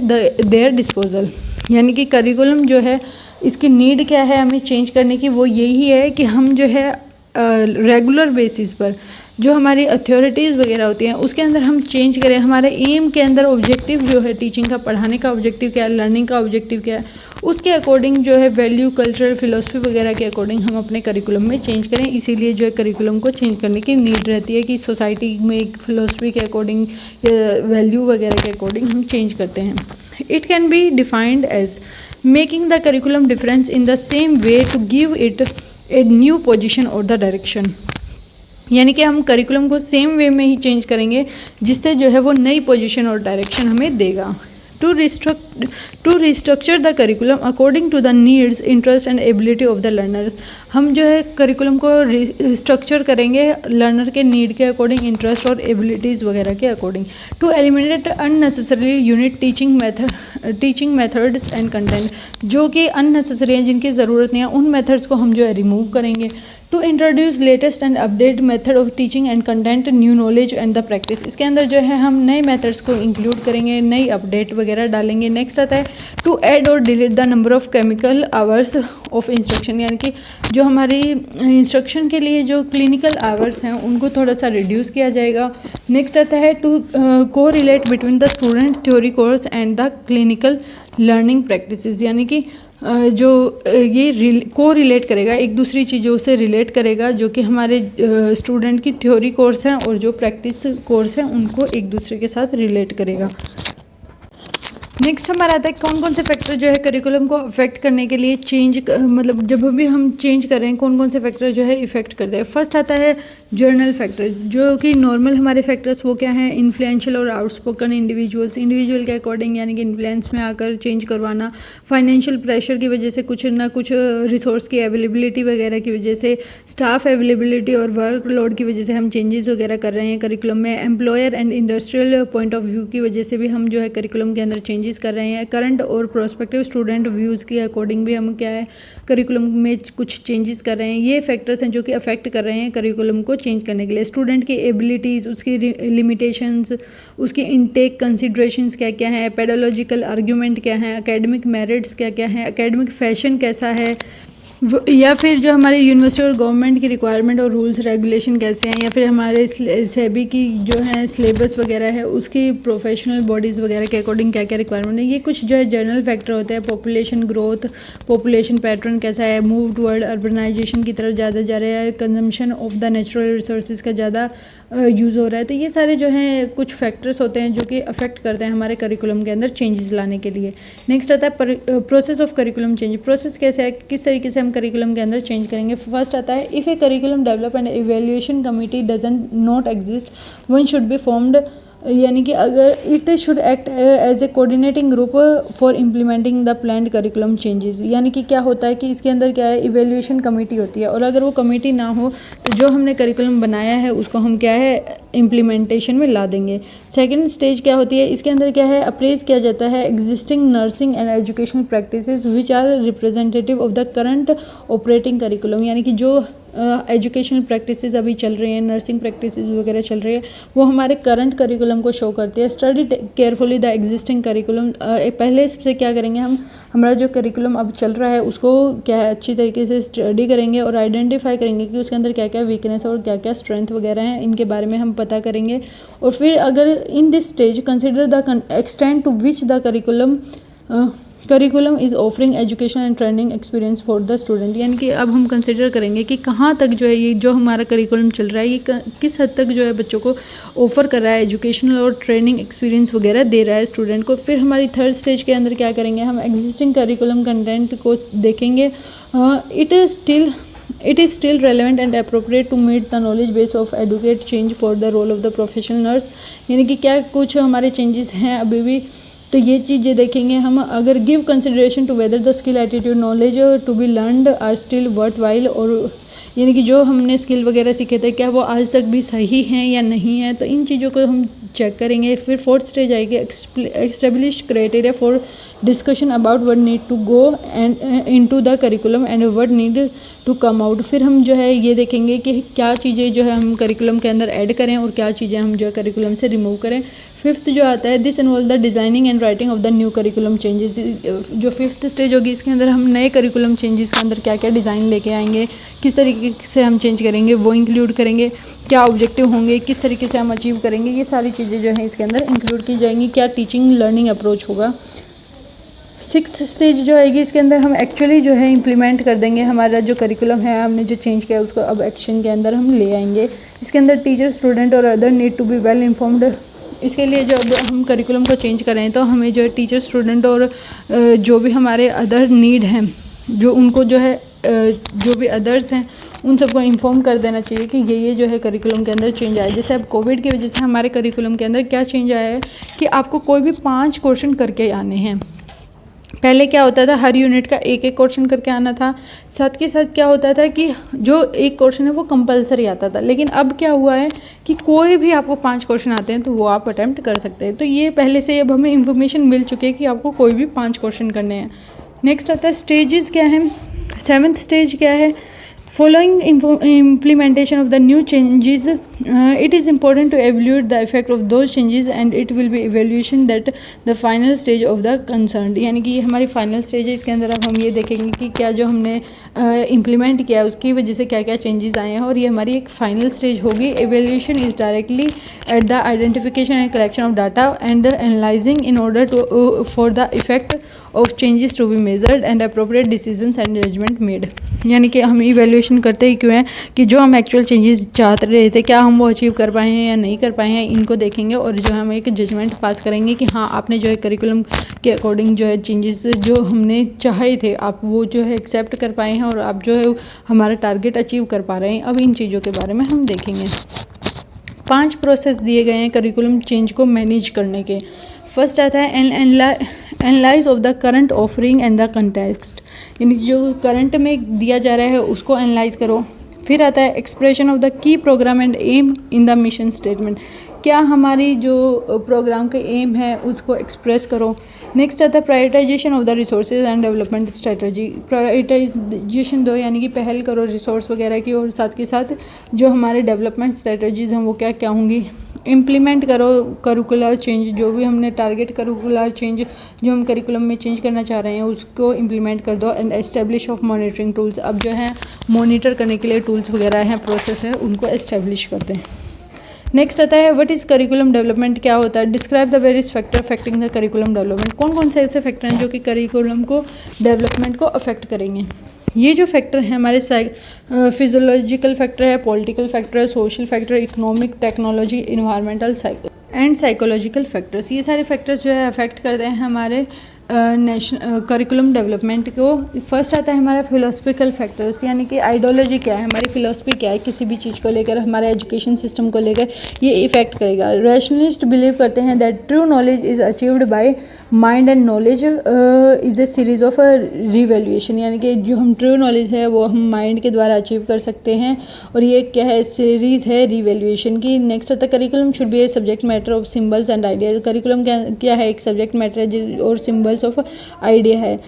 their disposal, यानी कि curriculum जो है इसकी need क्या है हमें change करने की, वो यही है कि हम जो है रेगुलर बेसिस पर जो हमारी अथॉरिटीज़ वगैरह होती हैं उसके अंदर हम चेंज करें। हमारे एम के अंदर ऑब्जेक्टिव जो है टीचिंग का, पढ़ाने का ऑब्जेक्टिव क्या है, लर्निंग का ऑब्जेक्टिव क्या है, उसके अकॉर्डिंग जो है वैल्यू, कल्चर, फिलोसफी वगैरह के अकॉर्डिंग हम अपने करिकुलम में चेंज करें। इसीलिए जो है करिकुलम को चेंज करने की नीड रहती है कि सोसाइटी में एक फिलोसफी के अकॉर्डिंग, वैल्यू वगैरह के अकॉर्डिंग हम चेंज करते हैं। It can be defined as making the curriculum difference in the same way to give it a new position or the direction. यानी कि हम करिकुलम को सेम वे में ही चेंज करेंगे जिससे जो है वो नई पोजीशन और डायरेक्शन हमें देगा। To restructure the curriculum according to the needs, interest and ability of the learners. हम जो है करिकुलम को स्ट्रक्चर करेंगे लर्नर के नीड के अकॉर्डिंग, इंटरेस्ट और एबिलिटीज़ वगैरह के according. To eliminate unnecessary unit teaching methods and content, जो कि अननेसेसरी हैं, जिनकी ज़रूरत नहीं है, उन मेथड्स को हम जो है रिमूव करेंगे। To introduce latest and update method of teaching and content, new knowledge and the practice. इसके अंदर जो है हम नए मेथड्स को इंक्लूड करेंगे, नई अपडेट वगैरह डालेंगे। नेक्स्ट आता है टू ऐड और delete the number of chemical hours of instruction, यानी कि जो हमारी इंस्ट्रक्शन के लिए जो क्लिनिकल आवर्स हैं उनको थोड़ा सा रिड्यूस किया जाएगा। नेक्स्ट आता है टू को relate between the student theory course and the clinical learning practices, यानी कि जो ये को रिलेट करेगा, एक दूसरी चीज़ों से रिलेट करेगा, जो कि हमारे स्टूडेंट की थ्योरी कोर्स हैं और जो प्रैक्टिस कोर्स हैं उनको एक दूसरे के साथ रिलेट करेगा। नेक्स्ट हमारा आता है कौन कौन से फैक्टर जो है करिकुलम को अफेक्ट करने के लिए मतलब जब भी हम चेंज कर रहे हैं कौन कौन से फैक्टर जो है इफेक्ट करते हैं। फर्स्ट आता है जर्नल फैक्टर, जो कि नॉर्मल हमारे फैक्टर्स वो क्या हैं, इन्फ्लुएंशियल और आउटस्पोकन इंडिविजुअल के अकॉर्डिंग, यानी कि इन्फ्लुएंस में आकर चेंज करवाना। फाइनेंशियल प्रेशर की वजह से कुछ ना कुछ रिसोर्स की अवेलेबिलिटी वगैरह की वजह से, स्टाफ अवेलेबिलिटी और वर्क लोड की वजह से हम चेंजेस वगैरह कर रहे हैं करिकुलम में। Employer and industrial point of view की वजह से भी हम जो है करिकुलम के अंदर चेंजेस कर रहे हैं। करंट और प्रोस्पेक्टिव स्टूडेंट व्यूज़ के अकॉर्डिंग भी हम क्या है करिकुलम में कुछ चेंजेस कर रहे हैं। ये फैक्टर्स हैं जो कि अफेक्ट कर रहे हैं करिकुलम को चेंज करने के लिए। स्टूडेंट की एबिलिटीज़, उसकी लिमिटेशंस, उसकी इनटेक कंसिड्रेशंस क्या क्या हैं, पेडोलॉजिकल आर्ग्यूमेंट क्या है, एकेडमिक मेरिट्स क्या क्या है, एकेडमिक फैशन कैसा है, या फिर जो हमारे यूनिवर्सिटी और गवर्नमेंट की रिक्वायरमेंट और रूल्स रेगुलेशन कैसे हैं, या फिर हमारे सेबी की जो है सिलेबस वगैरह है उसकी प्रोफेशनल बॉडीज़ वगैरह के अकॉर्डिंग क्या क्या रिक्वायरमेंट है। ये कुछ जो है जनरल फैक्टर होते हैं। पॉपुलेशन ग्रोथ, पॉपुलेशन पैटर्न कैसा है, मूव टुवर्ड अर्बनाइजेशन की तरफ ज़्यादा जा रहा है, consumption of the natural resources का ज़्यादा यूज़ हो रहा है। तो ये सारे जो हैं कुछ फैक्टर्स होते हैं जो कि अफेक्ट करते हैं हमारे करिकुलम के अंदर चेंजेस लाने के लिए। नेक्स्ट आता है process of curriculum change. Process कैसे है, किस तरीके से हम करिकुलम के अंदर चेंज करेंगे। फर्स्ट आता है if a curriculum develop and evaluation committee doesn't not exist one should be formed, यानी कि अगर it should act as a coordinating group for implementing the planned curriculum changes. यानी कि क्या होता है कि इसके अंदर क्या है इवैल्यूएशन कमेटी होती है, और अगर वो कमेटी ना हो तो जो हमने करिकुलम बनाया है उसको हम क्या है इम्प्लीमेंटेशन में ला देंगे। सेकंड स्टेज क्या होती है, इसके अंदर क्या है अप्रेज किया जाता है existing nursing and educational practices which are representative of the current operating curriculum, यानी कि जो एजुकेशनल प्रैक्टिसेस अभी चल रही हैं, नर्सिंग प्रैक्टिसेस वगैरह चल रही है, वो हमारे करंट करिकुलम को शो करती है। Study carefully the existing curriculum, पहले से क्या करेंगे हम, हमारा जो करिकुलम अब चल रहा है उसको क्या है अच्छी तरीके से स्टडी करेंगे और आइडेंटिफाई करेंगे कि उसके अंदर क्या क्या वीकनेस और क्या क्या स्ट्रेंथ वगैरह हैं, इनके बारे में हम पता करेंगे। और फिर अगर in this stage consider the extent to which the curriculum is offering education and training experience for the student, यानी कि अब हम कंसिडर करेंगे कि कहाँ तक जो है ये जो हमारा करिकुलम चल रहा है ये किस हद तक जो है बच्चों को ऑफर कर रहा है, एजुकेशनल और ट्रेनिंग एक्सपीरियंस वगैरह दे रहा है स्टूडेंट को। फिर हमारी थर्ड स्टेज के अंदर क्या करेंगे, हम एग्जिस्टिंग करिकुलम कंटेंट को देखेंगे। It is still relevant and appropriate to meet the knowledge base of educate change for the role of the professional nurse, यानी कि क्या कुछ हमारे चेंजेस हैं अभी भी, तो ये चीज़ें देखेंगे हम। अगर give consideration to whether the skill attitude knowledge to be learned are still worthwhile, और यानी कि जो हमने स्किल वगैरह सीखे थे क्या वो आज तक भी सही हैं या नहीं है, तो इन चीज़ों को हम चेक करेंगे। फिर फोर्थ स्टेज आएगी establish criteria for discussion about what need to go and into the curriculum and what need to come out. फिर हम जो है ये देखेंगे कि क्या चीज़ें जो है हम करिकुलम के अंदर ऐड करें और क्या चीज़ें हम जो है करिकुलम से रिमूव करें। फिफ्थ जो आता है, this involve the designing and writing of the new curriculum changes. जो फिफ्थ स्टेज होगी इसके अंदर हम नए करिकुलम चेंजेस के अंदर क्या क्या डिज़ाइन लेके आएंगे, किस तरीके से हम चेंज करेंगे वो इंक्लूड करेंगे, क्या ऑब्जेक्टिव होंगे, किस तरीके से हम अचीव करेंगे, ये सारी चीज़ें जो हैं इसके अंदर इंक्लूड की जाएंगी। क्या टीचिंग लर्निंग अप्रोच होगा। सिक्स्थ स्टेज जो आएगी इसके अंदर हम एक्चुअली जो है इम्प्लीमेंट कर देंगे, हमारा जो करिकुलम है हमने जो चेंज किया उसको अब एक्शन के अंदर हम ले आएंगे। इसके अंदर टीचर, स्टूडेंट और other need to be well informed. इसके लिए जब हम करिकुलम को चेंज करें तो हमें जो है टीचर, स्टूडेंट और जो भी हमारे अदर नीड हैं, जो उनको जो है जो भी अदर्स हैं उन सबको इन्फॉर्म कर देना चाहिए कि ये जो है करिकुलम के अंदर चेंज आया। जैसे अब कोविड की वजह से हमारे करिकुलम के अंदर क्या चेंज आया है कि आपको कोई भी 5 क्वेश्चन करके आने हैं। पहले क्या होता था, हर यूनिट का एक एक क्वेश्चन करके आना था। साथ के साथ क्या होता था कि जो एक क्वेश्चन है वो कंपलसरी आता था। लेकिन अब क्या हुआ है कि कोई भी आपको 5 क्वेश्चन आते हैं तो वो आप अटैम्प्ट कर सकते हैं। तो ये पहले से अब हमें इन्फॉर्मेशन मिल चुकी है कि आपको कोई भी 5 क्वेश्चन करने हैं। नेक्स्ट आता है स्टेजेस क्या है। 7th स्टेज क्या है, following implementation of the new changes, it is important to evaluate the effect of those changes and it will be evaluation that the final stage of the concerned। यानी कि ये हमारी final stage है। इसके अंदर अब हम ये देखेंगे कि क्या जो हमने इम्प्लीमेंट किया है उसकी वजह से क्या क्या चेंजेस आए हैं और ये हमारी एक फाइनल स्टेज होगी। Evaluation is directly at the identification and collection of data and analysing in order to for the effect of changes to be measured and appropriate decisions and judgement made. यानी कि हम evaluation करते ही क्यों हैं कि जो हम एक्चुअल चेंजेस चाहते रहे थे क्या हम वो अचीव कर पाए हैं या नहीं कर पाए हैं, इनको देखेंगे और जो हम एक जजमेंट पास करेंगे कि हाँ आपने जो है करिकुलम के अकॉर्डिंग जो है चेंजेस जो हमने चाहे थे आप वो जो है एक्सेप्ट कर पाए हैं और आप जो है हमारा टारगेट अचीव कर पा रहे हैं। अब इन चीज़ों के बारे में हम देखेंगे। 5 प्रोसेस दिए गए हैं करिकुलम चेंज को मैनेज करने के। फर्स्ट आता है analyse of the current offering and the context, यानी जो करंट में दिया जा रहा है उसको एनालाइज करो। फिर आता है expression of the key programme and aim in the mission statement, क्या हमारी जो प्रोग्राम के एम है उसको एक्सप्रेस करो। नेक्स्ट आता है prioritisation of the resources and development strategy, prioritisation दो यानी कि पहल करो रिसोर्स वगैरह की और साथ के साथ जो हमारे डेवलपमेंट स्ट्रेटजीज हैं वो क्या क्या होंगी। इम्प्लीमेंट करो करिकुलर चेंज, जो भी हमने टारगेट करिकुलर चेंज जो हम करिकुलम में चेंज करना चाह रहे हैं उसको इम्प्लीमेंट कर दो। And establish of monitoring tools, अब जो है मॉनिटर करने के लिए टूल्स वगैरह हैं, प्रोसेस है, उनको एस्टेब्लिश करते हैं। नेक्स्ट आता है व्हाट इज़ करिकुलम डेवलपमेंट, क्या होता है। Describe the various factor affecting the curriculum development, कौन कौन से ऐसे फैक्टर हैं जो कि करिकुलम को डेवलपमेंट को अफेक्ट करेंगे। ये जो फैक्टर हैं हमारे फिजियोलॉजिकल फैक्टर है, पॉलिटिकल फैक्टर है, social factor, economic, technology, environmental and psychological factors, ये सारे फैक्टर्स जो है अफेक्ट करते हैं हमारे नेशनल करिकुलम डेवलपमेंट को। फर्स्ट आता है हमारा फिलोसफिकल फैक्टर्स, यानी कि आइडियोलॉजी क्या है, हमारी फिलोसफी क्या है किसी भी चीज़ को लेकर, हमारे एजुकेशन सिस्टम को लेकर, ये इफेक्ट करेगा। रैशनलिस्ट बिलीव करते हैं that true knowledge is achieved by mind and knowledge is a series of revaluation, यानी कि जो हम ट्रू नॉलेज है वो हम माइंड के द्वारा अचीव कर सकते हैं और ये क्या है सीरीज़ है रिवैल्यूएशन की। नेक्स्ट आता है curriculum should be a subject matter of symbols and ideas, curriculum क्या है, एक सब्जेक्ट मैटर है और सिंबल्स ऑफ आइडिया है।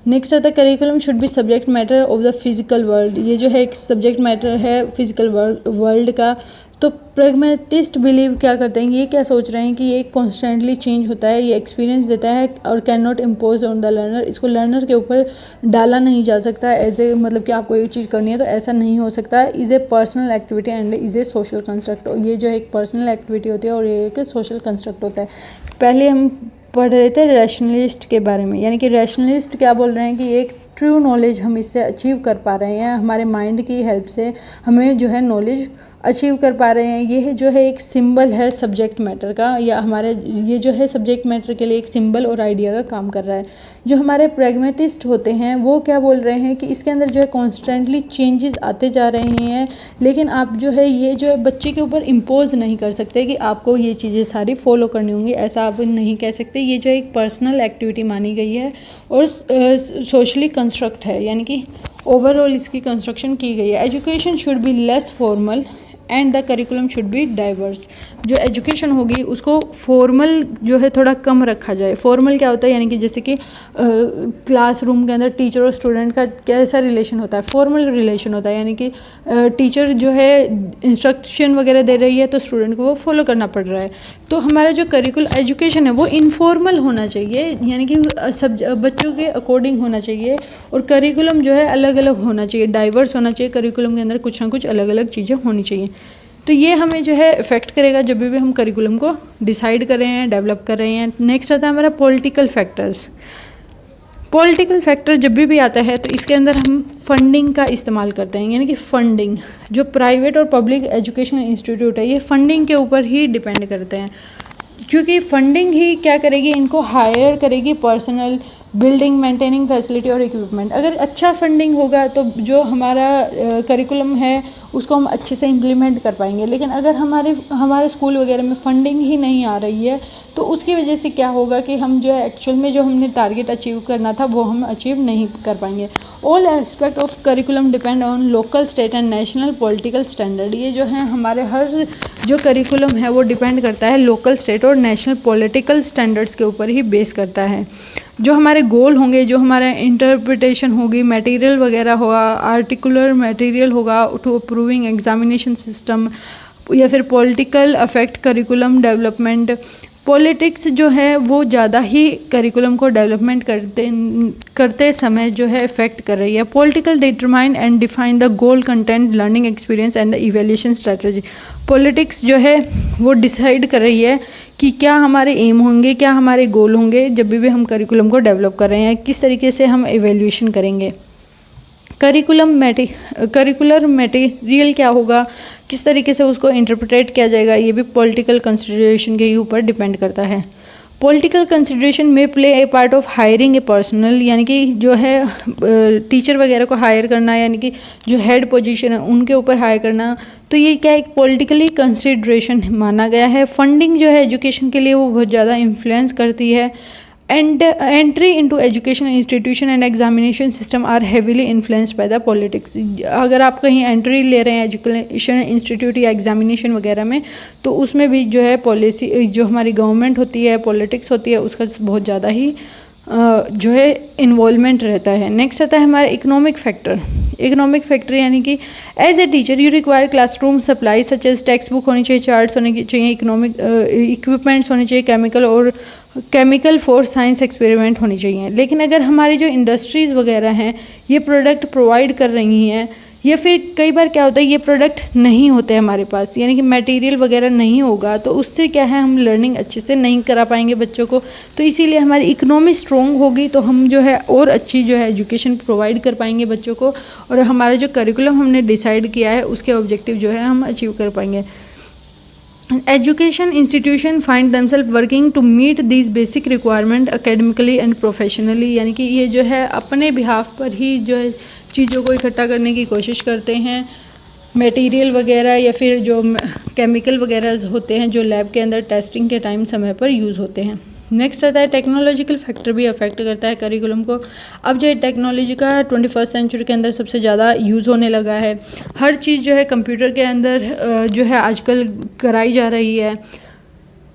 नेक्स्ट आता है curriculum should be subject matter of the physical world, ये जो है एक सब्जेक्ट मैटर है फिजिकल वर्ल्ड का। तो प्रैग्मेटिस्ट बिलीव क्या करते हैं, ये क्या सोच रहे हैं कि ये कॉन्स्टेंटली चेंज होता है, ये एक्सपीरियंस देता है और can not impose on the learner, इसको लर्नर के ऊपर डाला नहीं जा सकता एज ए, मतलब कि आपको एक चीज़ करनी है तो ऐसा नहीं हो सकता। Is a personal activity and is a social construct, ये जो एक पर्सनल एक्टिविटी होती है और ये एक सोशल कंस्ट्रक्ट होता है। पहले हम पढ़ रहे थे रैशनलिस्ट के बारे में, यानी कि रैशनलिस्ट क्या बोल रहे हैं कि एक ट्रू नॉलेज हम इससे अचीव कर पा रहे हैं, हमारे माइंड की हेल्प से हमें जो है नॉलेज अचीव कर पा रहे हैं। ये जो है एक सिंबल है सब्जेक्ट मैटर का, या हमारे ये जो है सब्जेक्ट मैटर के लिए एक सिंबल और आइडिया का काम कर रहा है। जो हमारे प्रैग्मेटिस्ट होते हैं वो क्या बोल रहे हैं कि इसके अंदर जो है कॉन्स्टेंटली चेंजेस आते जा रहे हैं, लेकिन आप जो है ये जो है बच्चे के ऊपर इम्पोज नहीं कर सकते कि आपको ये चीज़ें सारी फॉलो करनी होंगी, ऐसा आप नहीं कह सकते। ये जो एक पर्सनल एक्टिविटी मानी गई है और सोशली कंस्ट्रक्ट है, यानी कि ओवरऑल इसकी कंस्ट्रक्शन की गई है। Education should be less formal and the curriculum should be diverse. जो एजुकेशन होगी उसको फॉर्मल जो है थोड़ा कम रखा जाए। फॉर्मल क्या होता है, यानी कि जैसे कि क्लासरूम के अंदर टीचर और स्टूडेंट का कैसा रिलेशन होता है, फॉर्मल रिलेशन होता है, यानी कि टीचर जो है इंस्ट्रक्शन वगैरह दे रही है तो स्टूडेंट को वो फॉलो करना पड़ रहा है। तो हमारा जो करिकुलर एजुकेशन है वो इनफॉर्मल होना चाहिए, यानी कि सब बच्चों के अकॉर्डिंग होना चाहिए, और करिकुलम जो है अलग अलग होना चाहिए, डाइवर्स होना चाहिए। करिकुलम के अंदर कुछ ना कुछ अलग अलग चीज़ें होनी चाहिए। तो ये हमें जो है इफ़ेक्ट करेगा जब भी हम करिकुलम को डिसाइड कर रहे हैं, डेवलप कर रहे हैं। नेक्स्ट आता है हमारा पॉलिटिकल फैक्टर्स। पॉलिटिकल फैक्टर जब भी आता है तो इसके अंदर हम फंडिंग का इस्तेमाल करते हैं, यानी कि फंडिंग जो प्राइवेट और पब्लिक एजुकेशन इंस्टीट्यूट है ये फंडिंग के ऊपर ही डिपेंड करते हैं, क्योंकि फंडिंग ही क्या करेगी, इनको हायर करेगी पर्सनल, बिल्डिंग, मेंटेनिंग फैसिलिटी और इक्विपमेंट। अगर अच्छा फंडिंग होगा तो जो हमारा करिकुलम है उसको हम अच्छे से इम्प्लीमेंट कर पाएंगे। लेकिन अगर हमारे स्कूल वगैरह में फंडिंग ही नहीं आ रही है तो उसकी वजह से क्या होगा कि हम जो है एक्चुअल में जो हमने टारगेट अचीव करना था वो हम अचीव नहीं कर पाएंगे। All aspect of curriculum depend on local, state and national political standard. ये जो है हमारे हर जो करिकुलम है वो डिपेंड करता है लोकल, स्टेट और नेशनल पॉलिटिकल स्टैंडर्ड्स के ऊपर ही बेस करता है। जो हमारे गोल होंगे, जो हमारा इंटरप्रिटेशन होगी, मटेरियल वगैरह होगा, आर्टिकुलर मटेरियल होगा टू अप्रूविंग एग्जामिनेशन सिस्टम, या फिर political affect curriculum development. Politics जो है वो ज़्यादा ही करिकुलम को डेवलपमेंट करते समय जो है इफ़ेक्ट कर रही है। Political determine and define the goal, content, learning experience and the evaluation strategy. Politics जो है वो डिसाइड कर रही है कि क्या हमारे एम होंगे, क्या हमारे गोल होंगे जब भी हम करिकुलम को डेवलप कर रहे हैं, किस तरीके से हम इवैल्यूएशन करेंगे। करिकुलर मटेरियल क्या होगा, किस तरीके से उसको इंटरप्रेट किया जाएगा, ये भी पॉलिटिकल कंसिडरेशन के ऊपर डिपेंड करता है। पॉलिटिकल कंसिडरेशन में play A part of hiring A personal, यानी कि जो है टीचर वगैरह को हायर करना, यानी कि जो हेड पोजीशन है उनके ऊपर हायर करना, तो ये क्या एक पॉलिटिकली कंसिडरेशन माना गया है। फंडिंग जो है एजुकेशन के लिए वो बहुत ज़्यादा इन्फ्लुएंस करती है। And entry into education institution and examination system are heavily influenced by the politics. अगर आप कहीं एंट्री ले रहे हैं एजुकेशन इंस्टीट्यूट या एग्जामिनेशन वगैरह में, तो उसमें भी जो है पॉलिसी, जो हमारी गवर्नमेंट होती है, पॉलिटिक्स होती है, उसका बहुत ज़्यादा ही जो है इन्वॉल्वमेंट रहता है। नेक्स्ट आता है हमारा इकोनॉमिक फैक्टर। इकोनॉमिक फैक्टर यानी कि as a teacher you require classroom supply such as textbook होनी चाहिए, चार्ट्स होने चाहिए, इकोनॉमिक इक्विपमेंट्स होने चाहिए, केमिकल फॉर साइंस एक्सपेरिमेंट होनी चाहिए। लेकिन अगर हमारी जो इंडस्ट्रीज़ वगैरह हैं ये प्रोडक्ट प्रोवाइड कर रही हैं, या फिर कई बार क्या होता है ये प्रोडक्ट नहीं होते हमारे पास, यानी कि मटेरियल वगैरह नहीं होगा, तो उससे क्या है हम लर्निंग अच्छे से नहीं करा पाएंगे बच्चों को। तो इसीलिए हमारी इकोनॉमी स्ट्रॉन्ग होगी तो हम जो है और अच्छी जो है एजुकेशन प्रोवाइड कर पाएंगे बच्चों को, और हमारा जो करिकुलम हमने डिसाइड किया है उसके ऑब्जेक्टिव जो है हम अचीव कर पाएंगे। Education institution find themselves working to meet these basic requirement academically and professionally, यानी कि ये जो है अपने बिहाफ पर ही जो है चीज़ों को इकट्ठा करने की कोशिश करते हैं, मटेरियल वगैरह या फिर जो केमिकल वगैरह होते हैं जो लैब के अंदर टेस्टिंग के टाइम समय पर यूज़ होते हैं। नेक्स्ट आता है टेक्नोलॉजिकल फैक्टर भी अफेक्ट करता है करिकुलम को। अब जो टेक्नोलॉजी का 21st सेंचुरी के अंदर सबसे ज़्यादा यूज़ होने लगा है। हर चीज़ जो है कंप्यूटर के अंदर जो है आजकल कराई जा रही है,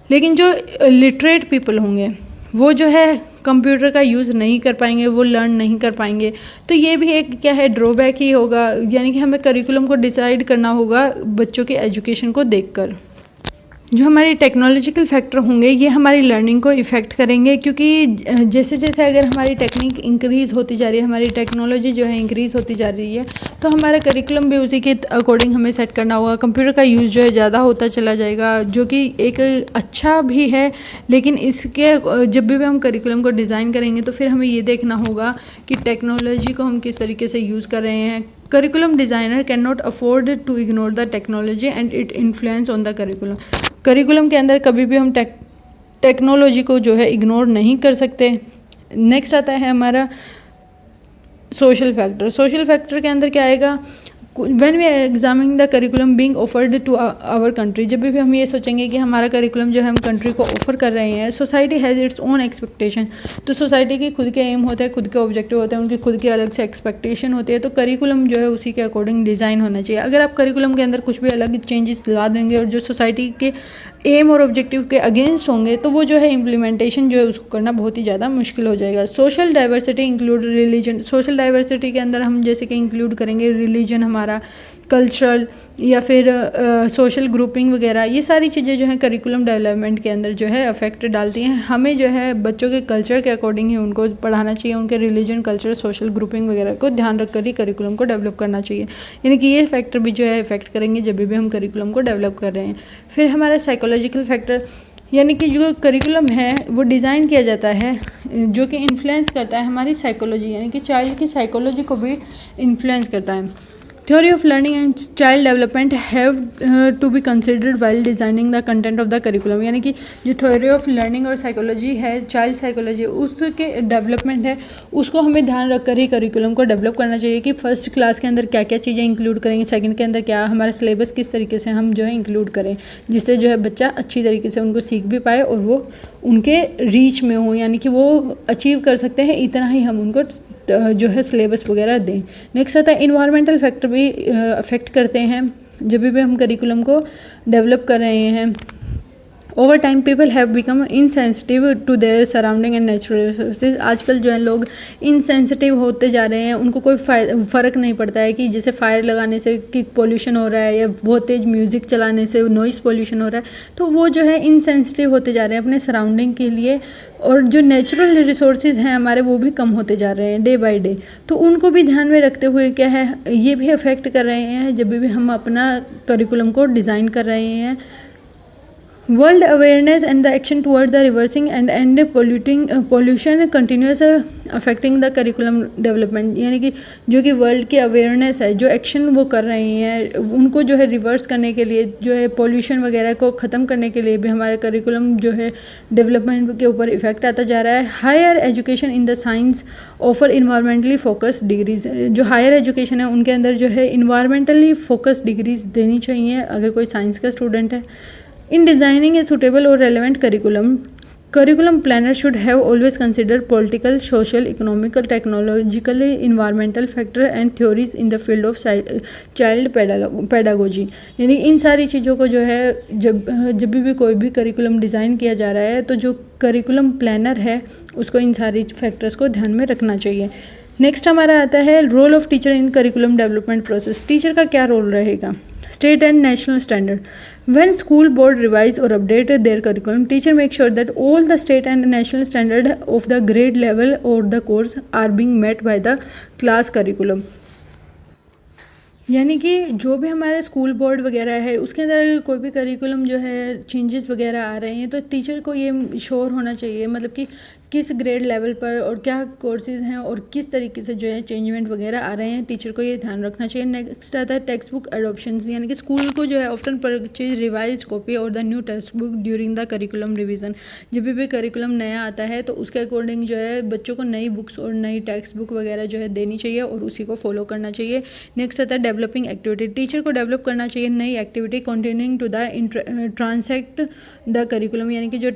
लेकिन जो लिटरेट पीपल होंगे वो जो है कंप्यूटर का यूज़ नहीं कर पाएंगे, वो लर्न नहीं कर पाएंगे। तो ये भी एक क्या है ड्रॉबैक ही होगा, यानी कि हमें करिकुलम को डिसाइड करना होगा बच्चों के एजुकेशन को देखकर। जो हमारे टेक्नोलॉजिकल फैक्टर होंगे ये हमारी लर्निंग को इफ़ेक्ट करेंगे, क्योंकि जैसे जैसे अगर हमारी टेक्निक इंक्रीज़ होती जा रही है, हमारी टेक्नोलॉजी जो है इंक्रीज़ होती जा रही है, तो हमारा करिकुलम भी उसी के अकॉर्डिंग हमें सेट करना होगा। कंप्यूटर का यूज़ जो है ज़्यादा होता चला जाएगा, जो कि एक अच्छा भी है, लेकिन इसके जब भी हम करिकुलम को डिज़ाइन करेंगे तो फिर हमें ये देखना होगा कि टेक्नोलॉजी को हम किस तरीके से यूज़ कर रहे हैं। Curriculum designer can not afford to ignore the technology and it influence on the curriculum. Curriculum के अंदर कभी भी हम टेक्नोलॉजी को जो है इग्नोर नहीं कर सकते। नेक्स्ट आता है हमारा सोशल फैक्टर। सोशल फैक्टर के अंदर क्या आएगा, when we examining the curriculum being offered to our country, जब भी हम ये सोचेंगे कि हमारा करिकुलम जो है हम कंट्री को ऑफर कर रहे हैं, society has its own expectation, तो सोसाइटी के खुद के एम होते हैं, खुद के ऑब्जेक्टिव होते हैं, उनकी खुद की अलग से एक्सपेक्टेशन होती है, तो करिकुलम जो है उसी के अकॉर्डिंग डिज़ाइन होना चाहिए। अगर आप करिकुलम के अंदर कुछ भी अलग चेंजेस ला देंगे और जो सोसाइटी के एम और ऑब्जेक्टिव के अगेंस्ट होंगे, तो वो जो है इम्प्लीमेंटेशन जो है उसको करना बहुत ही ज़्यादा मुश्किल हो जाएगा। Social diversity include religion, social diversity के अंदर हम जैसे कि इंक्लूड करेंगे रिलीजन, हमारा कल्चरल या फिर सोशल ग्रुपिंग वगैरह, ये सारी चीज़ें जो है करिकुलम डेवलपमेंट के अंदर जो है अफेक्ट डालती हैं। हमें जो है बच्चों के कल्चर के अकॉर्डिंग ही उनको पढ़ाना चाहिए, उनके रिलीजन, कल्चर, सोशल ग्रुपिंग वगैरह को ध्यान रख कर ही करिकुलम को डेवलप करना चाहिए। यानी कि ये फैक्टर भी जो है इफेक्ट करेंगे जब भी हम करिकुलम को डेवलप कर रहे हैं। फिर हमारा साइकोलॉजिकल फैक्टर, यानी कि जो करिकुलम है वो डिज़ाइन किया जाता है जो कि इन्फ्लुएंस करता है हमारी साइकोलॉजी, यानी कि चाइल्ड की साइकोलॉजी को भी इन्फ्लुएंस करता है। Theory of learning and child development have to be considered while designing the content of the curriculum, यानी कि जो थ्योरी ऑफ लर्निंग और साइकोलॉजी है, चाइल्ड साइकोलॉजी, उसके डेवलपमेंट है, उसको हमें ध्यान रखकर ही करिकुलम को डेवलप करना चाहिए कि फर्स्ट क्लास के अंदर क्या क्या चीज़ें इंक्लूड करेंगे, सेकंड के अंदर क्या हमारा सिलेबस किस तरीके से हम जो है इंक्लूड करें, जिससे जो है बच्चा अच्छी तरीके से उनको सीख भी पाए और वो उनके रीच में हो, यानी कि वो अचीव कर सकते हैं, इतना ही हम उनको जो है सिलेबस वगैरह दें। नेक्स्ट आता है इन्वायरमेंटल फैक्टर भी अफेक्ट करते हैं जब भी हम करिकुलम को डेवलप कर रहे हैं। Over time people have become insensitive to their surrounding and natural resources, आजकल जो है लोग इनसेंसिटिव होते जा रहे हैं, उनको कोई फ़र्क नहीं पड़ता है कि जैसे फायर लगाने से कि पोल्यूशन हो रहा है या बहुत तेज़ म्यूज़िक चलाने से नॉइज़ पोल्यूशन हो रहा है, तो वो जो है इनसेंसिटिव होते जा रहे हैं अपने सराउंडिंग के लिए, और जो नेचुरल रिसोर्सेज हैं हमारे वो भी कम होते जा रहे हैं डे बाय डे, तो उनको भी ध्यान में रखते हुए क्या है ये भी अफेक्ट कर रहे हैं जब भी हम अपना करिकुलम को डिज़ाइन कर रहे हैं। World awareness and the action toward the reversing and pollution continuous affecting the curriculum development, यानी कि जो कि वर्ल्ड की अवेयरनेस है, जो एक्शन वो कर रहे हैं उनको जो है रिवर्स करने के लिए, जो है पोल्यूशन वगैरह को ख़त्म करने के लिए भी हमारे करिकुलम जो है डेवलपमेंट के ऊपर इफेक्ट आता जा रहा है। Higher education in the science offer environmentally focused degrees, जो हायर एजुकेशन है उनके अंदर जो है इन्वायरमेंटली फोकस्ड डिग्रीज देनी चाहिए अगर कोई साइंस का स्टूडेंट है। In designing a suitable or relevant curriculum planner should have always considered political, social, economical, technological, environmental factor and theories in the field of child pedagogy, यानी इन सारी चीज़ों को जो है जब भी कोई भी करिकुलम डिज़ाइन किया जा रहा है तो जो करिकुलम प्लानर है उसको इन सारी फैक्टर्स को ध्यान में रखना चाहिए। नेक्स्ट हमारा आता है role of teacher in curriculum development process, teacher का क्या रोल रहेगा। State and national standard. When school board revise or update their curriculum, teacher make sure that all the state and national standard of the grade level or the course are being met by the class curriculum. यानी कि जो भी हमारे school board वगैरह है उसके अंदर कोई भी करिकुलम जो है चेंजेस वगैरह आ रहे हैं तो टीचर को ये श्योर होना चाहिए, मतलब कि किस ग्रेड लेवल पर और क्या कोर्सेज़ हैं और किस तरीके से जो है चेंजमेंट वगैरह आ रहे हैं, टीचर को ये ध्यान रखना चाहिए। नेक्स्ट आता है टेक्स्ट बुक एडॉप्शंस, यानी कि स्कूल को जो है ऑफ्टन परचेज रिवाइज कॉपी और the new text book during the curriculum revision, जब भी करिकुलम नया आता है तो उसके अकॉर्डिंग जो है बच्चों को नई बुक्स और नई टेक्स्ट बुक वगैरह जो है देनी चाहिए और उसी को फॉलो करना चाहिए। नेक्स्ट आता है डेवलपिंग एक्टिविटी, टीचर को डेवलप करना चाहिए नई activity continuing to the transact the curriculum, यानी कि जो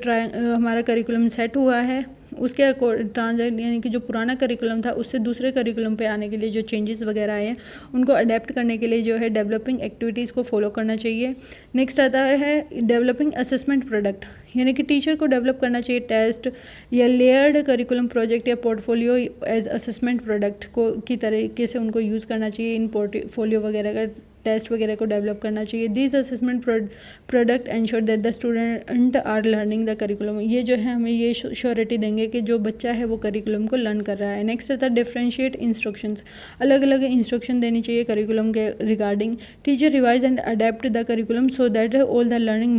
हमारा करिकुलम सेट हुआ है उसके ट्रांसैक्ट, यानी कि जो पुराना करिकुलम था उससे दूसरे करिकुलम पे आने के लिए जो चेंजेस वगैरह आए हैं उनको अडेप्ट करने के लिए जो है डेवलपिंग एक्टिविटीज़ को फॉलो करना चाहिए। नेक्स्ट आता है डेवलपिंग असेसमेंट प्रोडक्ट, यानी कि टीचर को डेवलप करना चाहिए टेस्ट या लेयर्ड करिकुलम प्रोजेक्ट या पोर्टफोलियो एज असेसमेंट प्रोडक्ट को की तरीके से उनको यूज़ करना चाहिए, इन पोर्टफोलियो वगैरह का टेस्ट वगैरह को डेवलप करना चाहिए। This assessment product ensure that the student are learning the curriculum, ये जो है हमें ये श्योरिटी देंगे कि जो बच्चा है वो करिकुलम को लर्न कर रहा है। नेक्स्ट आता है डिफरेंशिएट इंस्ट्रक्शंस, अलग अलग इंस्ट्रक्शन देनी चाहिए करिकुलम के regarding. Teacher revise and adapt the curriculum so that all the learning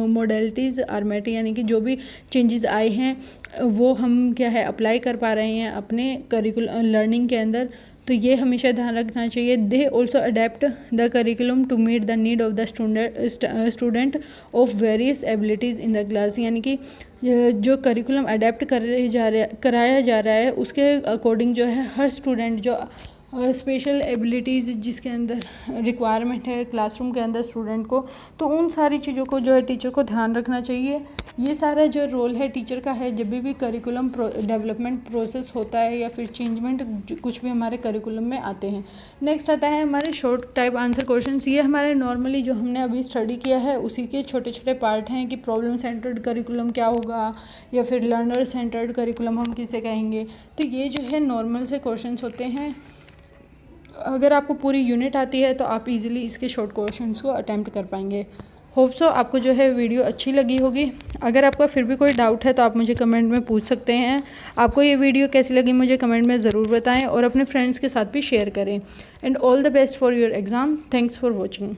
modalities are met, यानी कि जो भी चेंजेस आए हैं वो हम क्या है अप्लाई कर पा रहे हैं अपने करिकुलम लर्निंग के अंदर, तो ये हमेशा ध्यान रखना चाहिए। They also adapt the curriculum to meet the need of the student of various abilities in the class, यानी कि जो करिकुलम अडेप्ट कराया जा रहा है उसके अकॉर्डिंग जो है हर स्टूडेंट जो स्पेशल एबिलिटीज़ जिसके अंदर रिक्वायरमेंट है क्लासरूम के अंदर स्टूडेंट को, तो उन सारी चीज़ों को जो है टीचर को ध्यान रखना चाहिए। ये सारा जो रोल है टीचर का है जब भी करिकुलम डेवलपमेंट प्रोसेस होता है या फिर चेंजमेंट कुछ भी हमारे करिकुलम में आते हैं। नेक्स्ट आता है हमारे शॉर्ट टाइप आंसर क्वेश्चंस। ये हमारे नॉर्मली जो हमने अभी स्टडी किया है उसी के छोटे छोटे पार्ट हैं कि प्रॉब्लम सेंटर्ड करिकुलम क्या होगा या फिर लर्नर सेंटर्ड करिकुलम हम किसे कहेंगे। तो ये जो है नॉर्मल से क्वेश्चंस होते हैं। अगर आपको पूरी यूनिट आती है तो आप इजीली इसके शॉर्ट क्वेश्चंस को अटेम्प्ट कर पाएंगे। होप सो आपको जो है वीडियो अच्छी लगी होगी। अगर आपका फिर भी कोई डाउट है तो आप मुझे कमेंट में पूछ सकते हैं। आपको ये वीडियो कैसी लगी मुझे कमेंट में ज़रूर बताएं और अपने फ्रेंड्स के साथ भी शेयर करें। And all the best for your exam. Thanks for watching.